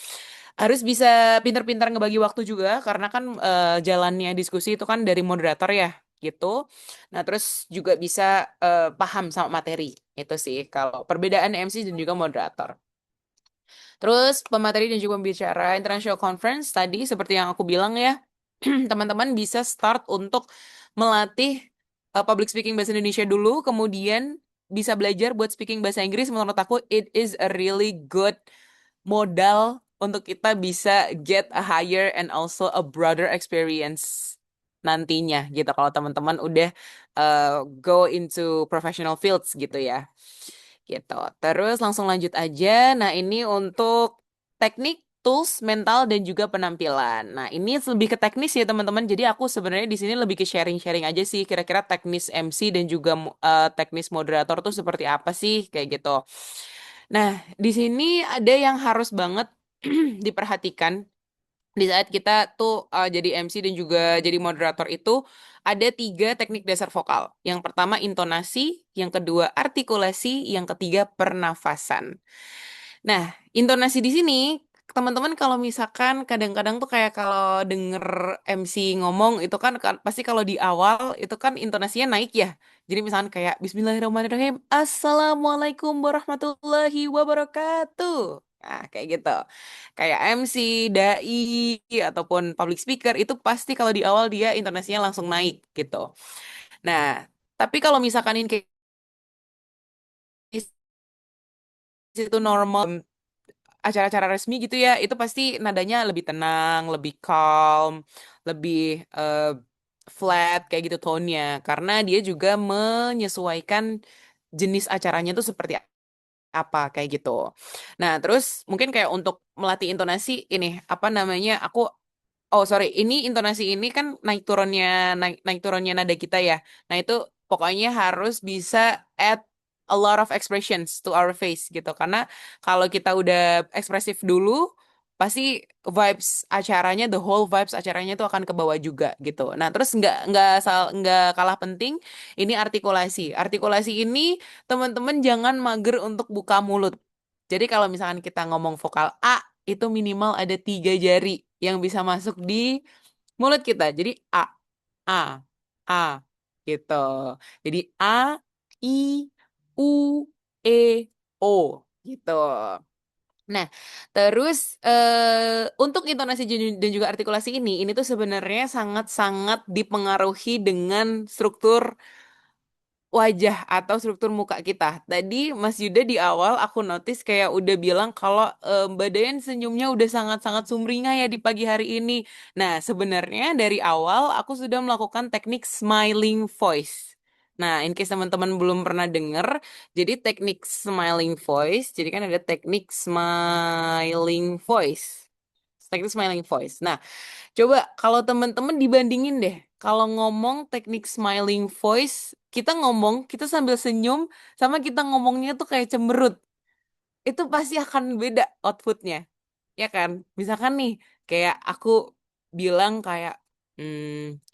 Harus bisa pintar-pintar ngebagi waktu juga karena kan jalannya diskusi itu kan dari moderator ya gitu. Nah, terus juga bisa paham sama materi. Itu sih kalau perbedaan MC dan juga moderator. Terus pemateri dan juga pembicara international conference tadi seperti yang aku bilang ya, teman-teman bisa start untuk melatih public speaking bahasa Indonesia dulu, kemudian bisa belajar buat speaking bahasa Inggris. Menurut aku it is a really good modal untuk kita bisa get a higher and also a broader experience nantinya gitu kalau teman-teman udah go into professional fields gitu ya. Gitu. Terus langsung lanjut aja. Nah, ini untuk teknik, tools, mental, dan juga penampilan. Nah, ini lebih ke teknis ya, teman-teman. Jadi aku sebenarnya di sini lebih ke sharing-sharing aja sih. Kira-kira teknis MC dan juga teknis moderator tuh seperti apa sih, kayak gitu. Nah, di sini ada yang harus banget diperhatikan di saat kita tuh jadi MC dan juga jadi moderator itu ada tiga teknik dasar vokal. Yang pertama intonasi, yang kedua artikulasi, yang ketiga pernafasan. Nah, intonasi di sini teman-teman kalau misalkan kadang-kadang tuh kayak kalau denger MC ngomong itu kan, pasti kalau di awal itu kan intonasinya naik ya. Jadi misalkan kayak Bismillahirrahmanirrahim, Assalamualaikum warahmatullahi wabarakatuh. Nah, kayak gitu. Kayak MC, dai, ataupun public speaker itu pasti kalau di awal dia intonasinya langsung naik gitu. Nah, tapi kalau misalkan ini kayak itu normal acara-acara resmi gitu ya, itu pasti nadanya lebih tenang, lebih calm, lebih eh, flat kayak gitu tone-nya. Karena dia juga menyesuaikan jenis acaranya tuh seperti apa kayak gitu. Nah, terus mungkin kayak untuk melatih intonasi ini apa namanya? Oh sorry, ini intonasi ini kan naik naik turunnya nada kita ya. Nah itu pokoknya harus bisa add a lot of expressions to our face gitu. Karena kalau kita udah ekspresif dulu, pasti vibes acaranya, the whole vibes acaranya itu akan ke bawah juga gitu. Nah terus nggak kalah penting, ini artikulasi. Artikulasi ini teman-teman jangan mager untuk buka mulut. Jadi kalau misalkan kita ngomong vokal A, itu minimal ada 3 jari yang bisa masuk di mulut kita. Jadi A, A, gitu. Jadi A, I, U, E, O, gitu. Nah, terus untuk intonasi dan juga artikulasi ini tuh sebenarnya sangat-sangat dipengaruhi dengan struktur wajah atau struktur muka kita. Tadi Mas Yuda di awal aku notice kayak udah bilang kalau Mbak Dayan senyumnya udah sangat-sangat sumringah ya di pagi hari ini. Nah, sebenarnya dari awal aku sudah melakukan teknik smiling voice. Nah, in case teman-teman belum pernah denger, jadi teknik smiling voice, jadi kan ada teknik smiling voice. Teknik smiling voice. Nah, coba kalau teman-teman dibandingin deh, kalau ngomong teknik smiling voice, kita ngomong, kita sambil senyum, sama kita ngomongnya tuh kayak cemberut. Itu pasti akan beda outputnya, ya kan? Misalkan nih, kayak aku bilang kayak,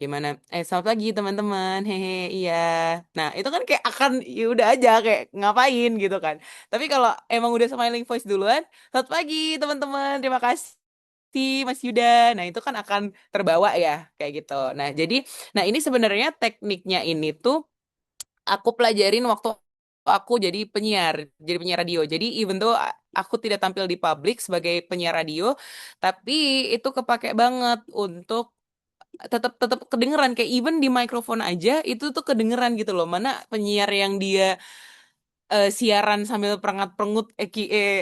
gimana? Selamat pagi teman-teman, hehe, iya. Nah, itu kan kayak akan, ya udah aja, kayak ngapain gitu kan. Tapi kalau emang udah smiling voice duluan, selamat pagi teman-teman, terima kasih. Mas Yuda. Nah, itu kan akan terbawa ya kayak gitu. Nah, ini sebenarnya tekniknya ini tuh aku pelajarin waktu aku jadi penyiar radio. Jadi even though aku tidak tampil di publik sebagai penyiar radio, tapi itu kepake banget untuk tetap tetap kedengeran kayak even di mikrofon aja itu tuh kedengeran gitu loh. Mana penyiar yang dia siaran sambil perengat-perengut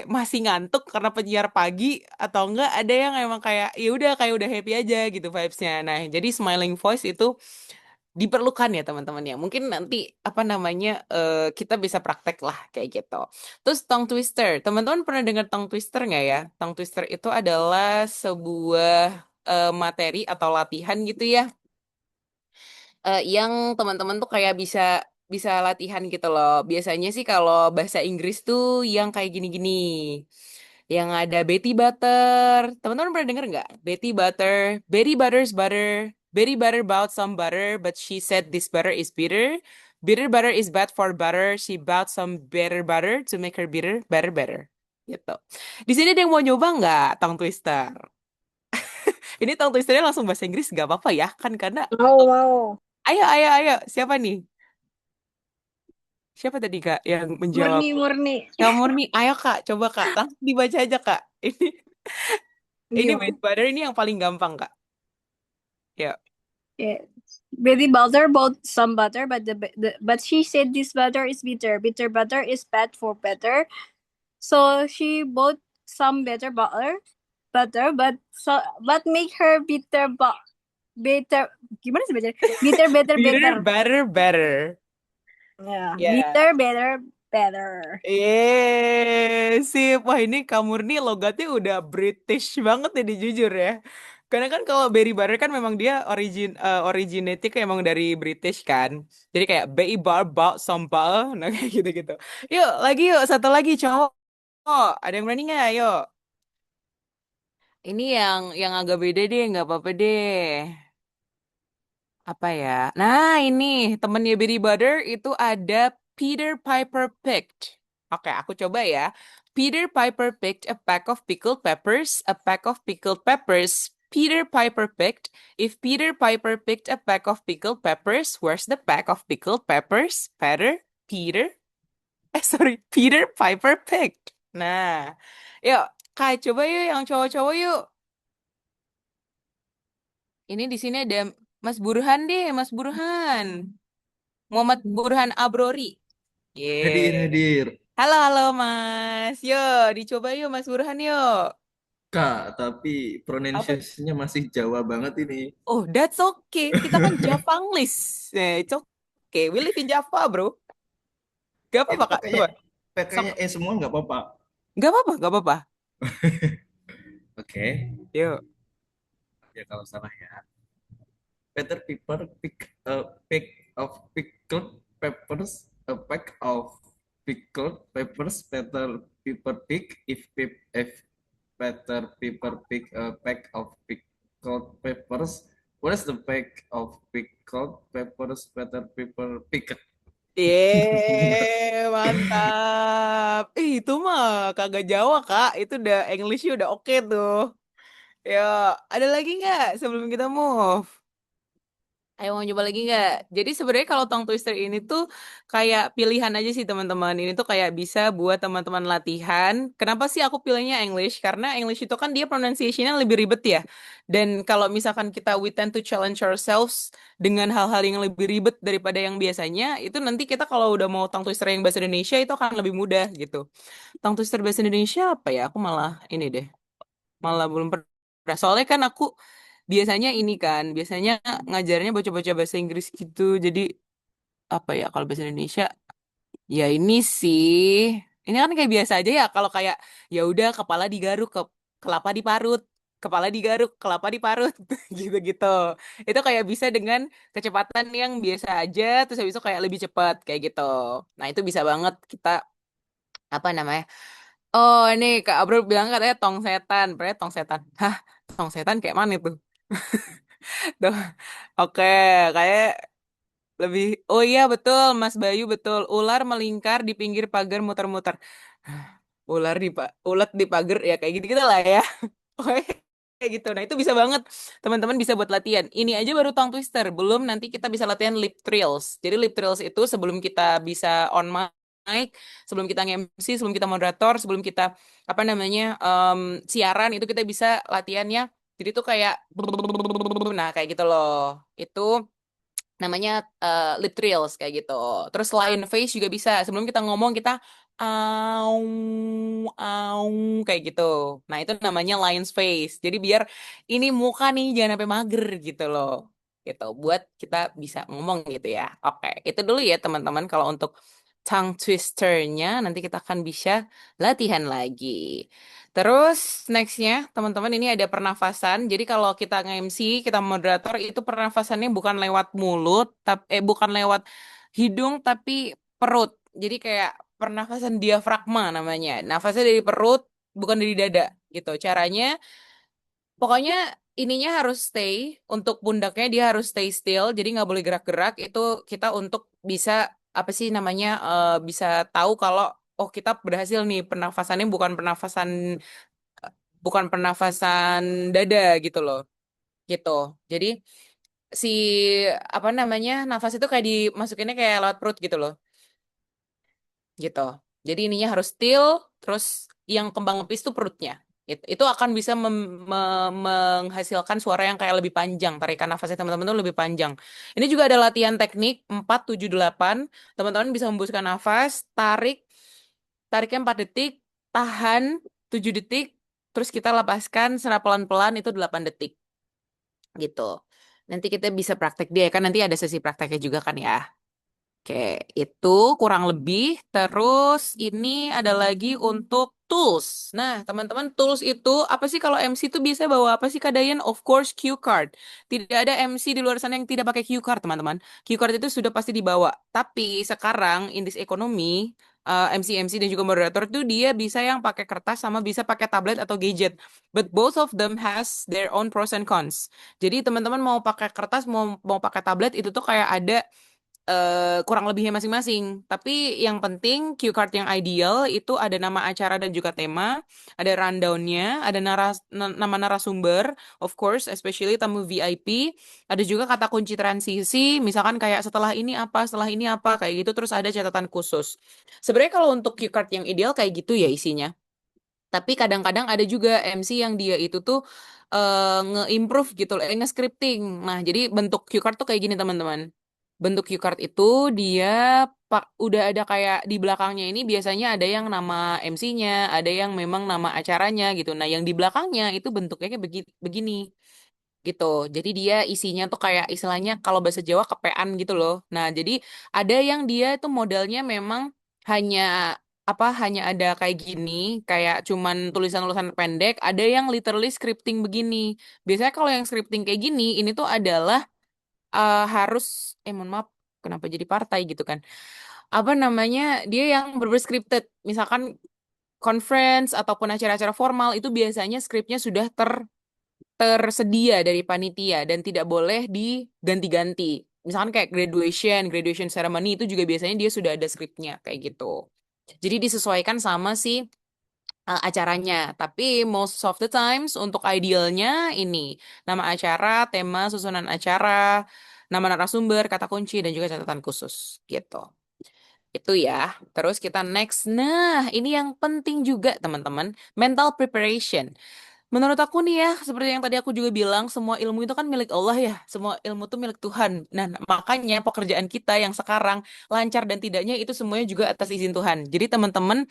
masih ngantuk karena penyiar pagi atau enggak ada yang emang kayak udah happy aja gitu vibes-nya. Nah, jadi smiling voice itu diperlukan ya teman-teman ya. Mungkin nanti apa namanya kita bisa praktek lah kayak gitu. Terus tongue twister. Teman-teman pernah dengar tongue twister nggak ya? Tongue twister itu adalah sebuah materi atau latihan gitu ya yang teman-teman tuh kayak bisa bisa latihan gitu loh. Biasanya sih kalau bahasa Inggris tuh yang kayak gini-gini. Yang ada Betty Butter. Teman-teman pernah denger nggak? Betty Butter. Betty Butter's butter. Betty Butter bought some butter, but she said this butter is bitter. Bitter butter is bad for butter. She bought some better butter to make her bitter better better. Gitu. Di sini ada yang mau nyoba nggak tongue twister? Ini tongue twisternya langsung bahasa Inggris nggak apa-apa ya? Kan karena Mau, mau. ayo, ayo, ayo. Siapa nih? Siapa tadi Kak yang menjawab? Murni, murni. Kak Murni, ayo Kak, coba Kak. Langsung dibaca aja Kak. Ini Yuk. base butter ini yang paling gampang Kak. Ya. Yeah. Betty Butter bought some butter, but but she said this butter is bitter. Bitter butter is bad for butter. So she bought some better butter, but make her bitter. Gimana sih baca? Bitter, better, Bitter, better. butter, better. Yeah, Ya. bitter, better, better. Sip. Wah ini Kak Murni logatnya udah British banget ya, jujur ya. Karena kan kalau Berry Butter kan memang dia originating emang dari British kan. Jadi kayak Berry Bar Bau Sambal, nah kayak gitu-gitu. Yuk, lagi yuk, satu lagi cowok. Oh, ada yang berani nggak? Yuk. Ini yang agak beda deh, nggak apa-apa deh. Apa ya? Nah, ini temennya Billy Butter itu ada Peter Piper picked. Oke, aku coba ya. Peter Piper picked a pack of pickled peppers, a pack of pickled peppers. Peter Piper picked. If Peter Piper picked a pack of pickled peppers, where's the pack of pickled peppers? Peter? Sorry, Peter Piper picked. Nah, yuk, Kak, coba yuk yang cowok-cowok yuk. Ini di sini ada Mas Burhan deh, Mas Burhan. Muhammad Burhan Abrori. Hadir, Yeay. hadir. Halo, halo Mas. Yuk, dicoba yuk Mas Burhan yuk. Kak, tapi Apa? pronunciation-nya masih Jawa banget ini. Oh, that's okay. Kita kan Javanglish. It's okay. We live in Java, bro. Gak apa-apa, Itu Kak. Coba. pakainya Sok. semua nggak apa-apa. Gak apa-apa, gak apa-apa. Oke, Yuk. ya kalau salah ya. Peter Piper pick a pack of pickled peppers, a pack of pickled peppers. Peter Piper pick if Peter Piper pick a pack of pickled peppers. What is the pack of pickled peppers Peter Piper pick? Yeay, mantap. Itu mah kagak Jawa, Kak. Itu udah Englishnya udah oke tuh. Ya, ada lagi nggak sebelum kita move? Ayo mau coba lagi nggak? Jadi sebenarnya kalau tongue twister ini tuh kayak pilihan aja sih teman-teman. Ini tuh kayak bisa buat teman-teman latihan. Kenapa sih aku pilihnya English? Karena English itu kan dia pronunciation-nya lebih ribet ya. Dan kalau misalkan kita we tend to challenge ourselves dengan hal-hal yang lebih ribet daripada yang biasanya, itu nanti kita kalau udah mau tongue twister yang bahasa Indonesia itu akan lebih mudah gitu. Tongue twister bahasa Indonesia apa ya? Aku malah ini deh. Malah belum pernah. Soalnya kan aku biasanya ini kan, biasanya ngajarnya bocah-bocah bahasa Inggris gitu. Jadi apa ya kalau bahasa Indonesia? Ya ini sih. Ini kan kayak biasa aja ya kalau kayak ya udah kepala digaruk ke kelapa diparut. Kepala digaruk, kelapa diparut gitu-gitu. Itu kayak bisa dengan kecepatan yang biasa aja terus habis itu kayak lebih cepat kayak gitu. Nah, itu bisa banget kita apa namanya? Oh, ini Kak Abrul bilang katanya tong setan. Berarti tong setan. Hah, tong setan kayak mana itu? Tuh. Oke, kayak lebih. Oh iya betul, Mas Bayu betul. Ular melingkar di pinggir pagar muter-muter. Ular di ulet di pagar ya kayak gitu-gitu lah ya. Oke, kayak gitu. Nah, itu bisa banget teman-teman bisa buat latihan. Ini aja baru tongue twister, belum nanti kita bisa latihan lip trills. Jadi lip trills itu sebelum kita bisa on mic, sebelum kita nge-MC, sebelum kita moderator, sebelum kita apa namanya siaran itu kita bisa latihannya. Jadi tuh kayak nah kayak gitu loh. Itu namanya lip trills kayak gitu. Terus line face juga bisa. Sebelum kita ngomong kita au au kayak gitu. Nah, itu namanya lion's face. Jadi biar ini muka nih jangan sampai mager gitu loh. Gitu buat kita bisa ngomong gitu ya. Oke, itu dulu ya teman-teman kalau untuk tongue twister-nya nanti kita akan bisa latihan lagi. Terus nextnya teman-teman ini ada pernafasan. Jadi kalau kita nge-MC, kita moderator itu pernafasannya bukan lewat mulut, tapi bukan lewat hidung tapi perut. Jadi kayak pernafasan diafragma namanya. Nafasnya dari perut, bukan dari dada gitu. Caranya pokoknya ininya harus stay untuk pundaknya dia harus stay still. Jadi nggak boleh gerak-gerak. Itu kita untuk bisa apa sih namanya bisa tahu kalau oh kita berhasil nih pernafasannya bukan pernafasan dada gitu loh gitu jadi si apa namanya nafas itu kayak dimasukinnya kayak lewat perut gitu loh gitu jadi ininya harus still terus yang kembang epis itu perutnya itu akan bisa menghasilkan suara yang kayak lebih panjang tarikan nafasnya teman-teman tuh lebih panjang ini juga ada latihan teknik 4, 7, 8 teman-teman bisa membuskan nafas tariknya 4 detik tahan 7 detik terus kita lepaskan secara pelan-pelan itu 8 detik gitu. Nanti kita bisa praktek dia kan nanti ada sesi prakteknya juga kan ya. Oke, itu kurang lebih. Terus ini ada lagi untuk tools. Nah, teman-teman, tools itu apa sih kalau MC itu bisa bawa apa sih Kak Dayan? Of course, cue card. Tidak ada MC di luar sana yang tidak pakai cue card, teman-teman. Cue card itu sudah pasti dibawa. Tapi sekarang, in this economy, MC-MC dan juga moderator itu dia bisa yang pakai kertas sama bisa pakai tablet atau gadget. But both of them has their own pros and cons. Jadi teman-teman mau pakai kertas, mau pakai tablet itu tuh kayak ada kurang lebihnya masing-masing. Tapi yang penting cue card yang ideal itu ada nama acara dan juga tema, ada rundown-nya, ada nama narasumber, of course, especially tamu VIP, ada juga kata kunci transisi, misalkan kayak setelah ini apa, kayak gitu, terus ada catatan khusus. Sebenarnya kalau untuk cue card yang ideal kayak gitu ya isinya. Tapi kadang-kadang ada juga MC yang dia itu tuh nge-improve gitu, nge-scripting. Nah, jadi bentuk cue card tuh kayak gini teman-teman. Bentuk cue card itu dia udah ada kayak di belakangnya ini biasanya ada yang nama MC-nya, ada yang memang nama acaranya gitu. Nah, yang di belakangnya itu bentuknya kayak begini gitu. Jadi dia isinya tuh kayak istilahnya kalau bahasa Jawa kepean gitu loh. Nah, jadi ada yang dia itu modelnya memang hanya hanya ada kayak gini, kayak cuman tulisan-tulisan pendek, ada yang literally scripting begini. Biasanya kalau yang scripting kayak gini, ini tuh adalah harus mohon maaf, kenapa jadi partai gitu kan? Apa namanya? Dia yang scripted. Misalkan conference ataupun acara-acara formal itu biasanya skripnya sudah tersedia dari panitia dan tidak boleh diganti-ganti. misalkan kayak graduation ceremony itu juga biasanya dia sudah ada skripnya kayak gitu. Jadi disesuaikan sama si acaranya. Tapi most of the times untuk idealnya ini nama acara, tema, susunan acara, nama narasumber, kata kunci dan juga catatan khusus gitu. Itu ya. Terus kita next. Nah, ini yang penting juga teman-teman, mental preparation. Menurut aku nih ya, seperti yang tadi aku juga bilang, semua ilmu itu kan milik Allah ya. Semua ilmu itu milik Tuhan. Nah, makanya pekerjaan kita yang sekarang lancar dan tidaknya itu semuanya juga atas izin Tuhan. Jadi teman-teman,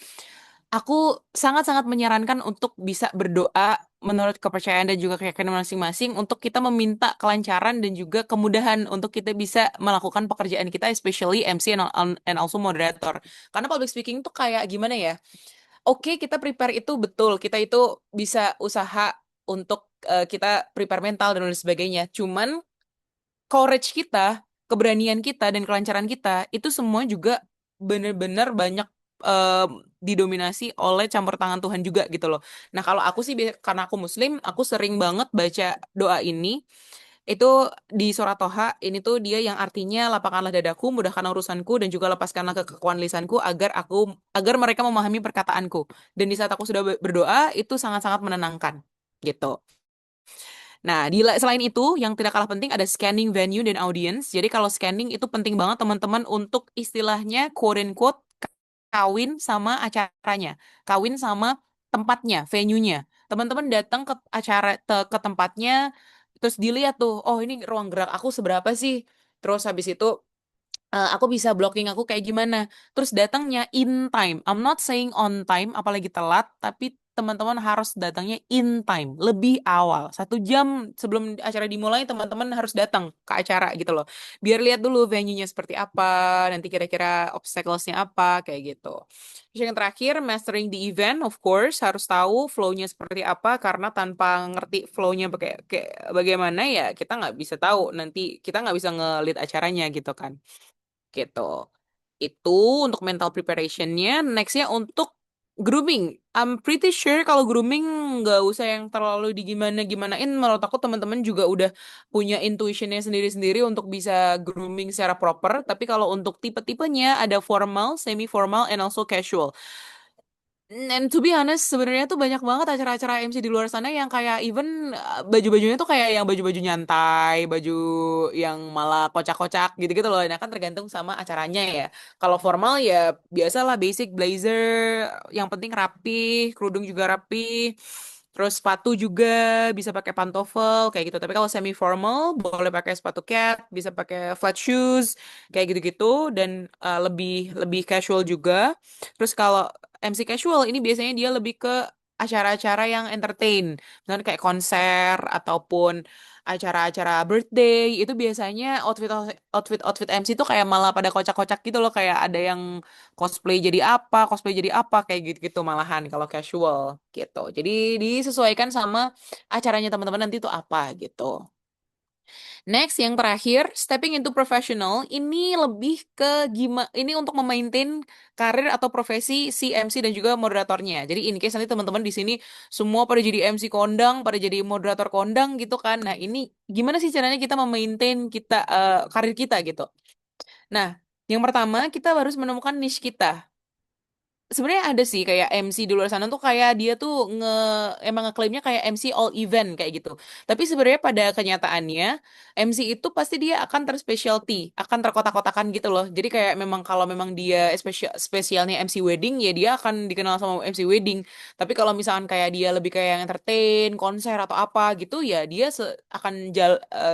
aku sangat-sangat menyarankan untuk bisa berdoa menurut kepercayaan dan juga keyakinan masing-masing untuk kita meminta kelancaran dan juga kemudahan untuk kita bisa melakukan pekerjaan kita, especially MC and also moderator. Karena public speaking tuh kayak gimana ya? Oke, kita prepare itu betul. Kita itu bisa usaha untuk kita prepare mental dan lain sebagainya. Cuman courage kita, keberanian kita, dan kelancaran kita itu semua juga bener-bener banyak eh, didominasi oleh campur tangan Tuhan juga gitu loh. Nah kalau aku sih karena aku Muslim, aku sering banget baca doa ini. Itu di surat Toha, ini tuh dia yang artinya lapangkanlah dadaku, mudahkanlah urusanku, dan juga lepaskanlah kekekuan lisanku agar mereka memahami perkataanku. Dan di saat aku sudah berdoa, itu sangat-sangat menenangkan gitu. Nah, selain itu, yang tidak kalah penting ada scanning venue dan audience. Jadi kalau scanning itu penting banget teman-teman untuk istilahnya quote unquote kawin sama acaranya, kawin sama tempatnya, venue-nya. Teman-teman datang ke ke tempatnya, terus dilihat tuh, oh ini ruang gerak aku seberapa sih? Terus habis itu aku bisa blocking aku kayak gimana. Terus datangnya in time. I'm not saying on time, apalagi telat, tapi teman-teman harus datangnya in time, lebih awal. 1 jam sebelum acara dimulai, teman-teman harus datang ke acara gitu loh. Biar lihat dulu venue-nya seperti apa, nanti kira-kira obstacles-nya apa, kayak gitu. Terus yang terakhir, mastering the event, of course, harus tahu flow-nya seperti apa, karena tanpa ngerti flow-nya bagaimana ya, kita nggak bisa tahu, nanti kita nggak bisa nge-lead acaranya gitu kan gitu. Itu untuk mental preparationnya. Nextnya untuk grooming. I'm pretty sure kalau grooming nggak usah yang terlalu digimana-gimanain. Menurut aku teman-teman juga udah punya intuitionnya sendiri-sendiri untuk bisa grooming secara proper. Tapi kalau untuk tipe-tipenya ada formal, semi-formal, and also casual. And to be honest, sebenarnya tuh banyak banget acara-acara MC di luar sana yang kayak even baju-bajunya tuh kayak yang baju-baju nyantai, baju yang malah kocak-kocak gitu-gitu loh. Nah kan tergantung sama acaranya ya. Kalau formal ya biasalah basic blazer, yang penting rapi, kerudung juga rapi. Terus sepatu juga bisa pakai pantofel kayak gitu. Tapi kalau semi formal boleh pakai sepatu cat, bisa pakai flat shoes kayak gitu-gitu dan lebih lebih casual juga. Terus kalau MC casual ini biasanya dia lebih ke acara-acara yang entertain, misalnya kayak konser ataupun acara-acara birthday itu biasanya outfit MC tuh kayak malah pada kocak-kocak gitu loh, kayak ada yang cosplay jadi apa kayak gitu-gitu malahan kalau casual gitu. Jadi disesuaikan sama acaranya teman-teman nanti tuh apa gitu. Next, yang terakhir, stepping into professional ini lebih ke gimana ini untuk memaintain karir atau profesi si MC dan juga moderatornya. Jadi in case nanti teman-teman di sini semua pada jadi MC kondang, pada jadi moderator kondang gitu kan. Nah, ini gimana sih caranya kita memaintain karir kita gitu. Nah, yang pertama kita harus menemukan niche kita. Sebenarnya ada sih kayak MC di luar sana tuh kayak dia tuh emang ngeklaimnya kayak MC all event kayak gitu. Tapi sebenarnya pada kenyataannya MC itu pasti dia akan terspecialty, akan terkotak-kotakan gitu loh. Jadi kayak memang kalau memang dia spesialnya MC wedding ya dia akan dikenal sama MC wedding. Tapi kalau misalkan kayak dia lebih kayak yang entertain, konser atau apa gitu ya dia akan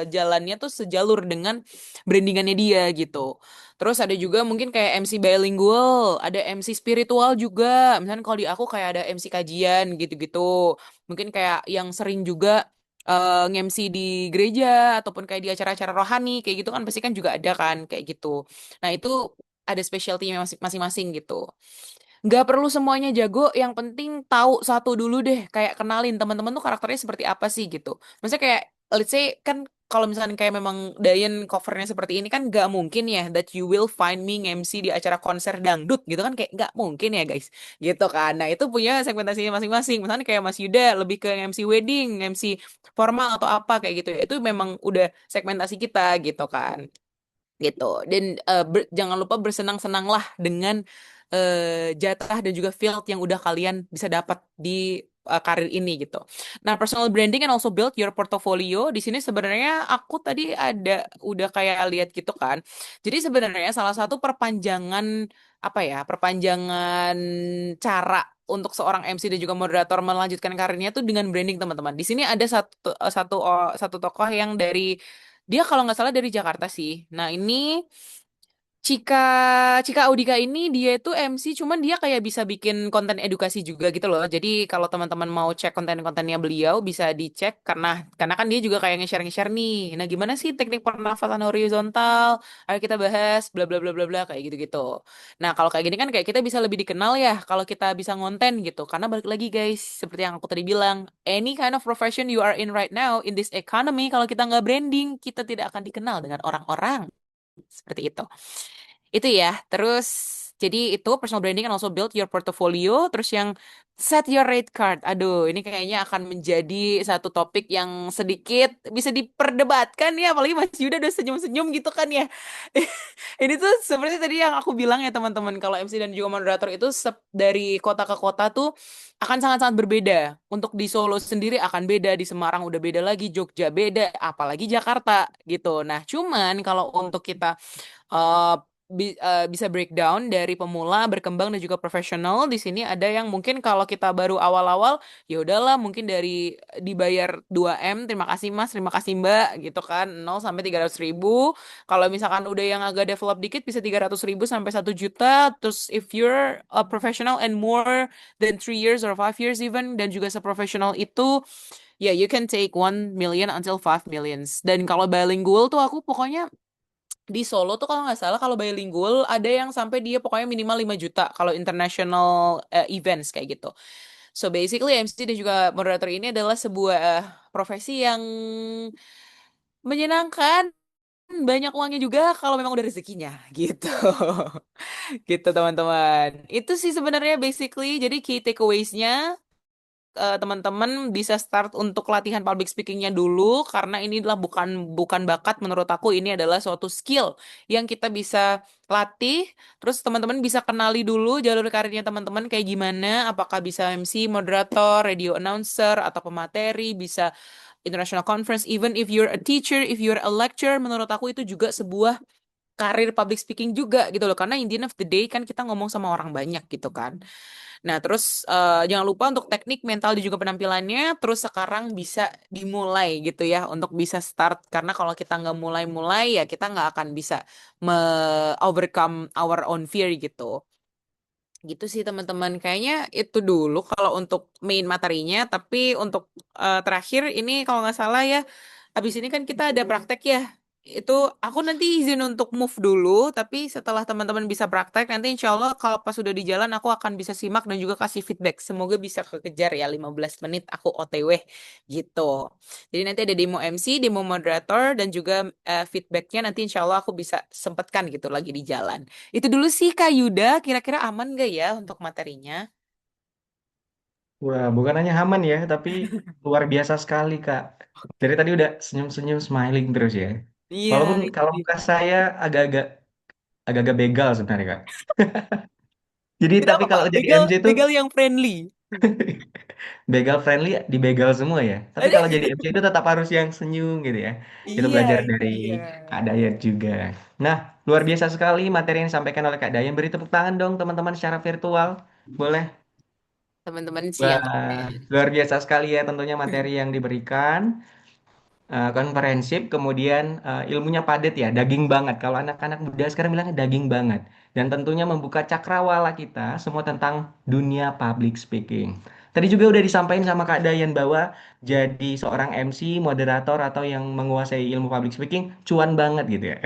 jalannya tuh sejalur dengan brandingannya dia gitu. Terus ada juga mungkin kayak MC bilingual, ada MC spiritual juga. Misalnya kalau di aku kayak ada MC kajian gitu-gitu. Mungkin kayak yang sering juga nge-MC di gereja ataupun kayak di acara-acara rohani kayak gitu kan pasti kan juga ada kan kayak gitu. Nah, itu ada specialty-nya masing-masing gitu. Nggak perlu semuanya jago, yang penting tahu satu dulu deh, kayak kenalin teman-teman tuh karakternya seperti apa sih gitu. Maksudnya kayak, let's say kan kalau misalnya kayak memang Dayan covernya seperti ini kan nggak mungkin ya that you will find me MC di acara konser dangdut gitu kan, kayak nggak mungkin ya guys gitu kan. Nah itu punya segmentasinya masing-masing. Misalnya kayak Mas Yuda lebih ke MC wedding, MC formal atau apa kayak gitu ya, itu memang udah segmentasi kita gitu kan. gitu. Dan jangan lupa bersenang-senanglah dengan jatah dan juga field yang udah kalian bisa dapat di karir ini gitu. Nah, personal branding and also build your portfolio. Di sini sebenarnya aku tadi ada udah kayak lihat gitu kan. Jadi sebenarnya salah satu perpanjangan apa ya? Perpanjangan cara untuk seorang MC dan juga moderator melanjutkan karirnya tuh dengan branding teman-teman. Di sini ada satu tokoh yang dari dia kalau nggak salah dari Jakarta sih. Nah, ini Cika Cika Audika ini dia itu MC cuman dia kayak bisa bikin konten edukasi juga gitu loh. Jadi kalau teman-teman mau cek konten-kontennya beliau bisa dicek karena kan dia juga kayak nge-share nih. Nah, gimana sih teknik pernafasan horizontal? Ayo kita bahas bla bla bla bla bla kayak gitu-gitu. Nah, kalau kayak gini kan kayak kita bisa lebih dikenal ya kalau kita bisa ngonten gitu. Karena balik lagi guys, seperti yang aku tadi bilang, any kind of profession you are in right now in this economy kalau kita nggak branding, kita tidak akan dikenal dengan orang-orang. Seperti itu. Itu ya. Terus jadi itu personal branding and also build your portfolio. Terus yang set your rate card. Aduh, ini kayaknya akan menjadi satu topik yang sedikit bisa diperdebatkan ya. Apalagi Mas Yuda udah senyum-senyum gitu kan ya. Ini tuh seperti tadi yang aku bilang ya teman-teman. Kalau MC dan juga moderator itu dari kota ke kota tuh akan sangat-sangat berbeda. Untuk di Solo sendiri akan beda, di Semarang udah beda lagi, Jogja beda, apalagi Jakarta gitu. Nah, cuman kalau untuk kita uh, bisa breakdown dari pemula, berkembang dan juga profesional. Di sini ada yang mungkin kalau kita baru awal-awal, ya udahlah mungkin dari dibayar 2M, terima kasih Mas, terima kasih Mbak, gitu kan, 0 sampai 300 ribu. Kalau misalkan udah yang agak develop dikit bisa 300 ribu sampai 1 juta. Terus if you're a professional and more than 3 years or 5 years even, dan juga seprofesional itu, ya you can take 1 million until 5 millions. Dan kalau bilingual tuh aku pokoknya di Solo tuh kalau nggak salah kalau bilingual ada yang sampai dia pokoknya minimal 5 juta kalau international events kayak gitu. So basically MC dan juga moderator ini adalah sebuah profesi yang menyenangkan, banyak uangnya juga kalau memang udah rezekinya gitu. Gitu teman-teman. Itu sih sebenarnya basically jadi key takeaways-nya, teman-teman bisa start untuk latihan public speakingnya dulu karena ini adalah bukan bukan bakat menurut aku, ini adalah suatu skill yang kita bisa latih. Terus teman-teman bisa kenali dulu jalur karirnya teman-teman kayak gimana, apakah bisa MC, moderator, radio announcer atau pemateri, bisa international conference, even if you're a teacher, if you're a lecturer, menurut aku itu juga sebuah karir public speaking juga gitu loh, karena in the end of the day kan kita ngomong sama orang banyak gitu kan. Nah, terus jangan lupa untuk teknik mental dan juga penampilannya. Terus sekarang bisa dimulai gitu ya untuk bisa start. Karena kalau kita nggak mulai-mulai ya kita nggak akan bisa overcome our own fear gitu. Gitu sih teman-teman. Kayaknya itu dulu kalau untuk main materinya. Tapi untuk terakhir ini kalau nggak salah ya, habis ini kan kita ada praktek ya. Itu aku nanti izin untuk move dulu, tapi setelah teman-teman bisa praktek, nanti insya Allah kalau pas sudah di jalan aku akan bisa simak dan juga kasih feedback. Semoga bisa kekejar ya 15 menit aku OTW gitu. Jadi nanti ada demo MC, demo moderator, dan juga feedbacknya nanti insya Allah aku bisa sempatkan gitu lagi di jalan. Itu dulu sih Kak Yuda, kira-kira aman gak ya untuk materinya? Wah, bukan hanya aman ya, tapi luar biasa sekali, Kak. Dari tadi udah senyum-senyum, smiling terus ya. Iya, Walaupun itu kalau dia. muka saya agak-agak begal sebenarnya, Kak. Jadi, tapi Kenapa Pak? kalau jadi Begal, MC itu begal yang friendly. begal friendly, dibegal semua ya. Tapi kalau jadi MC itu tetap harus yang senyum gitu ya. Kita Iya, belajar itu dari dia. Kak Dayat juga. Nah, luar biasa sekali materi yang disampaikan oleh Kak Dayat. Beri tepuk tangan dong teman-teman secara virtual. Boleh? Teman-teman siap. Wah, luar biasa sekali ya tentunya materi yang diberikan. Konferensif, kemudian ilmunya padat ya, daging banget. Kalau anak-anak muda sekarang bilangnya daging banget. Dan tentunya membuka cakrawala kita semua tentang dunia public speaking. Tadi juga udah disampaikan sama Kak Dayan bahwa jadi seorang MC, moderator, atau yang menguasai ilmu public speaking, cuan banget gitu ya.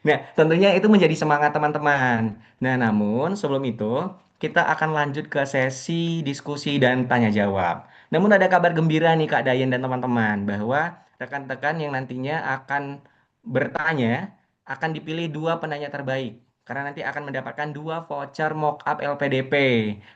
Nah, tentunya itu menjadi semangat teman-teman. Nah, namun sebelum itu, kita akan lanjut ke sesi diskusi dan tanya jawab. Namun ada kabar gembira nih Kak Dayan dan teman-teman, bahwa rekan-rekan yang nantinya akan bertanya akan dipilih dua penanya terbaik. karena nanti akan mendapatkan 2 voucher mock-up LPDP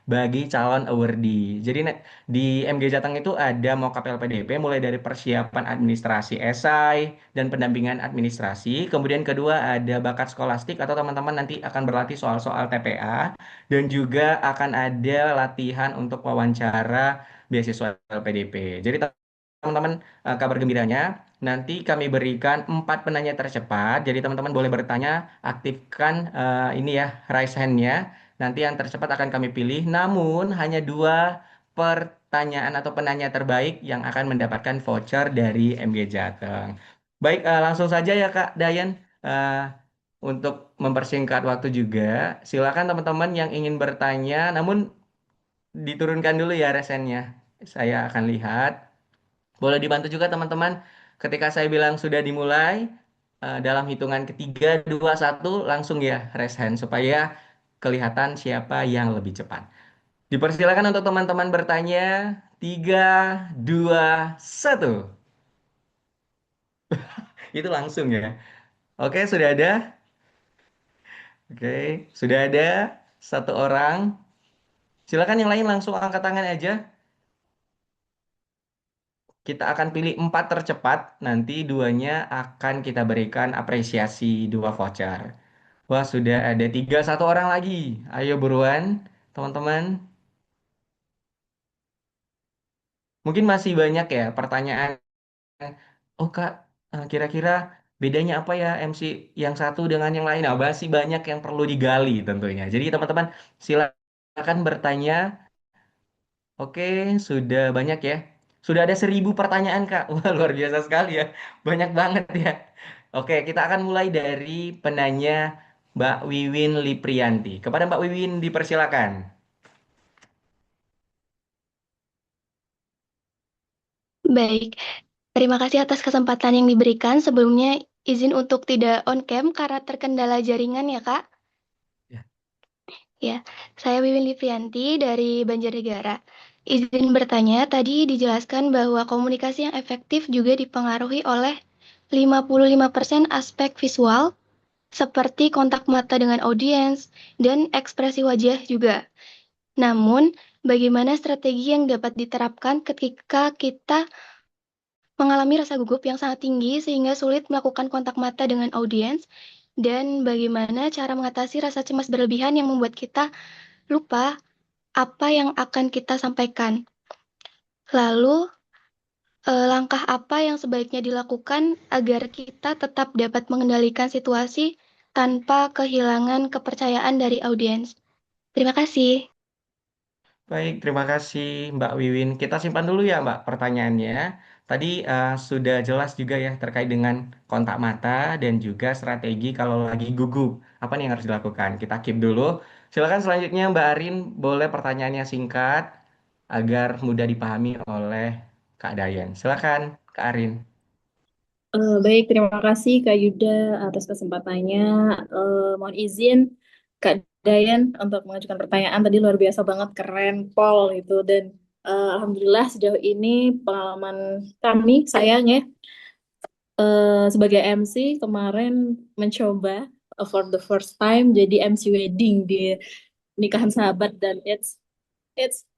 bagi calon awardee. Jadi di MG Jateng itu ada mock-up LPDP mulai dari persiapan administrasi esai dan pendampingan administrasi. Kemudian kedua ada bakat skolastik atau teman-teman nanti akan berlatih soal-soal TPA dan juga akan ada latihan untuk wawancara beasiswa LPDP. Jadi teman-teman, kabar gembiranya nanti kami berikan 4 penanya tercepat. Jadi teman-teman boleh bertanya, aktifkan ini ya raise hand-nya. Nanti yang tercepat akan kami pilih. Namun hanya 2 pertanyaan atau penanya terbaik yang akan mendapatkan voucher dari MG Jateng. Baik, langsung saja ya Kak Dayan. Eh, untuk mempersingkat waktu juga, silakan teman-teman yang ingin bertanya, namun diturunkan dulu ya resennya. Saya akan lihat. Boleh dibantu juga teman-teman ketika saya bilang sudah dimulai, dalam hitungan ketiga, dua, satu, langsung ya raise hand supaya kelihatan siapa yang lebih cepat. Dipersilakan untuk teman-teman bertanya. Tiga, dua, satu. Itu langsung ya. Oke, sudah ada. Oke, sudah ada 1 orang. Silakan yang lain langsung angkat tangan aja. Kita akan pilih 4 tercepat. Nanti duanya akan kita berikan apresiasi 2 voucher. Wah, sudah ada 1 orang lagi. Ayo buruan, teman-teman. Mungkin masih banyak ya pertanyaan. Oh, Kak, kira-kira bedanya apa ya MC yang satu dengan yang lain? Nah, masih banyak yang perlu digali tentunya. Jadi, teman-teman, silakan bertanya. Oke, sudah banyak ya. Sudah ada 1.000 pertanyaan, Kak. Wah, luar biasa sekali ya. Banyak banget ya. Oke, kita akan mulai dari penanya Mbak Wiwin Liprianti. Kepada Mbak Wiwin dipersilakan. Baik, terima kasih atas kesempatan yang diberikan. Sebelumnya izin untuk tidak on cam karena terkendala jaringan ya, Kak. Ya. Ya, saya Wiwin Livianti dari Banjarnegara. Izin bertanya, tadi dijelaskan bahwa komunikasi yang efektif juga dipengaruhi oleh 55% aspek visual, seperti kontak mata dengan audiens dan ekspresi wajah juga. Namun, bagaimana strategi yang dapat diterapkan ketika kita mengalami rasa gugup yang sangat tinggi sehingga sulit melakukan kontak mata dengan audiens, dan bagaimana cara mengatasi rasa cemas berlebihan yang membuat kita lupa apa yang akan kita sampaikan. Lalu, langkah apa yang sebaiknya dilakukan agar kita tetap dapat mengendalikan situasi tanpa kehilangan kepercayaan dari audiens. Terima kasih. Baik, terima kasih Mbak Wiwin. Kita simpan dulu ya Mbak pertanyaannya. Tadi sudah jelas juga ya terkait dengan kontak mata dan juga strategi kalau lagi gugup. Apa nih yang harus dilakukan? Kita keep dulu. Silakan selanjutnya Mbak Arin, boleh pertanyaannya singkat agar mudah dipahami oleh Kak Dayan. Silakan Kak Arin. Baik, terima kasih Kak Yuda atas kesempatannya. Mohon izin Kak Dayan untuk mengajukan pertanyaan. Tadi luar biasa banget, keren, pol itu. Dan Alhamdulillah sejauh ini pengalaman kami, sayangnya, sebagai MC kemarin mencoba for the first time jadi MC wedding di nikahan sahabat. Dan it's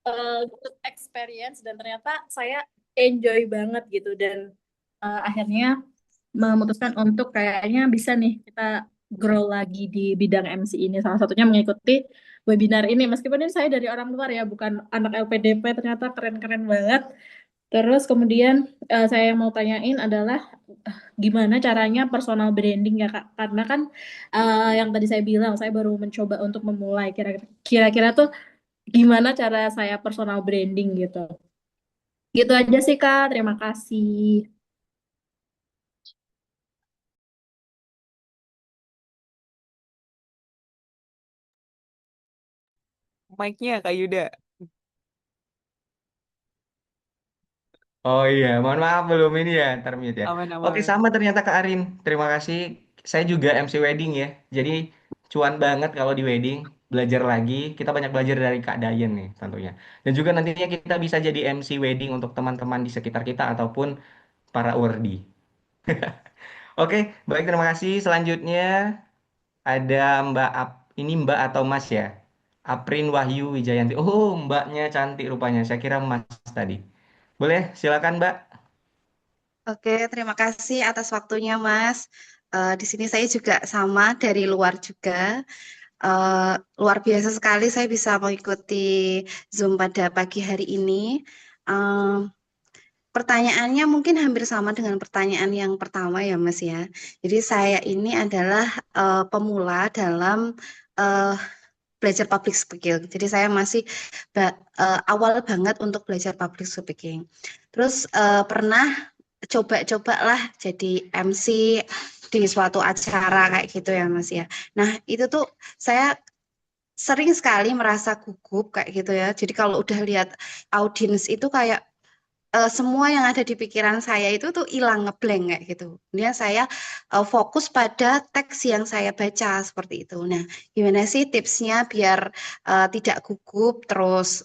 a good experience dan ternyata saya enjoy banget gitu. Dan akhirnya memutuskan untuk kayaknya bisa nih kita grow lagi di bidang MC ini. Salah satunya mengikuti webinar ini. Meskipun ini saya dari orang luar ya, bukan anak LPDP, ternyata keren-keren banget. Terus kemudian saya yang mau tanyain adalah gimana caranya personal branding ya Kak? Karena kan yang tadi saya bilang, saya baru mencoba untuk memulai. Kira-kira tuh gimana cara saya personal branding gitu. Gitu aja sih Kak, terima kasih. Mic-nya Kak Yuda. Oh iya, mohon maaf belum ini ya, termute ya. Oke, Aman-aman. sama ternyata Kak Arin. Terima kasih. Saya juga MC wedding ya. Jadi cuan banget kalau di wedding, belajar lagi. Kita banyak belajar dari Kak Dayen nih tentunya. Dan juga nantinya kita bisa jadi MC wedding untuk teman-teman di sekitar kita ataupun para urdi. Oke, baik terima kasih. Selanjutnya Ada ini Mbak atau Mas ya? Aprin Wahyu Wijayanti. Oh, Mbaknya cantik rupanya. Saya kira Mas tadi. Boleh, silakan Mbak. Oke, terima kasih atas waktunya, Mas. Di sini saya juga sama dari luar juga. Eh, Luar biasa sekali saya bisa mengikuti Zoom pada pagi hari ini. Em, Pertanyaannya mungkin hampir sama dengan pertanyaan yang pertama ya, Mas ya. Jadi saya ini adalah pemula dalam eh, belajar public speaking. Jadi saya masih awal banget untuk belajar public speaking. Terus pernah coba-coba lah jadi MC di suatu acara kayak gitu ya Mas ya. Nah itu tuh saya sering sekali merasa gugup kayak gitu ya. Jadi kalau udah lihat audiens itu kayak semua yang ada di pikiran saya itu tuh hilang ngeblank kayak gitu. Kemudian saya fokus pada teks yang saya baca seperti itu. Nah, gimana sih tipsnya biar tidak gugup terus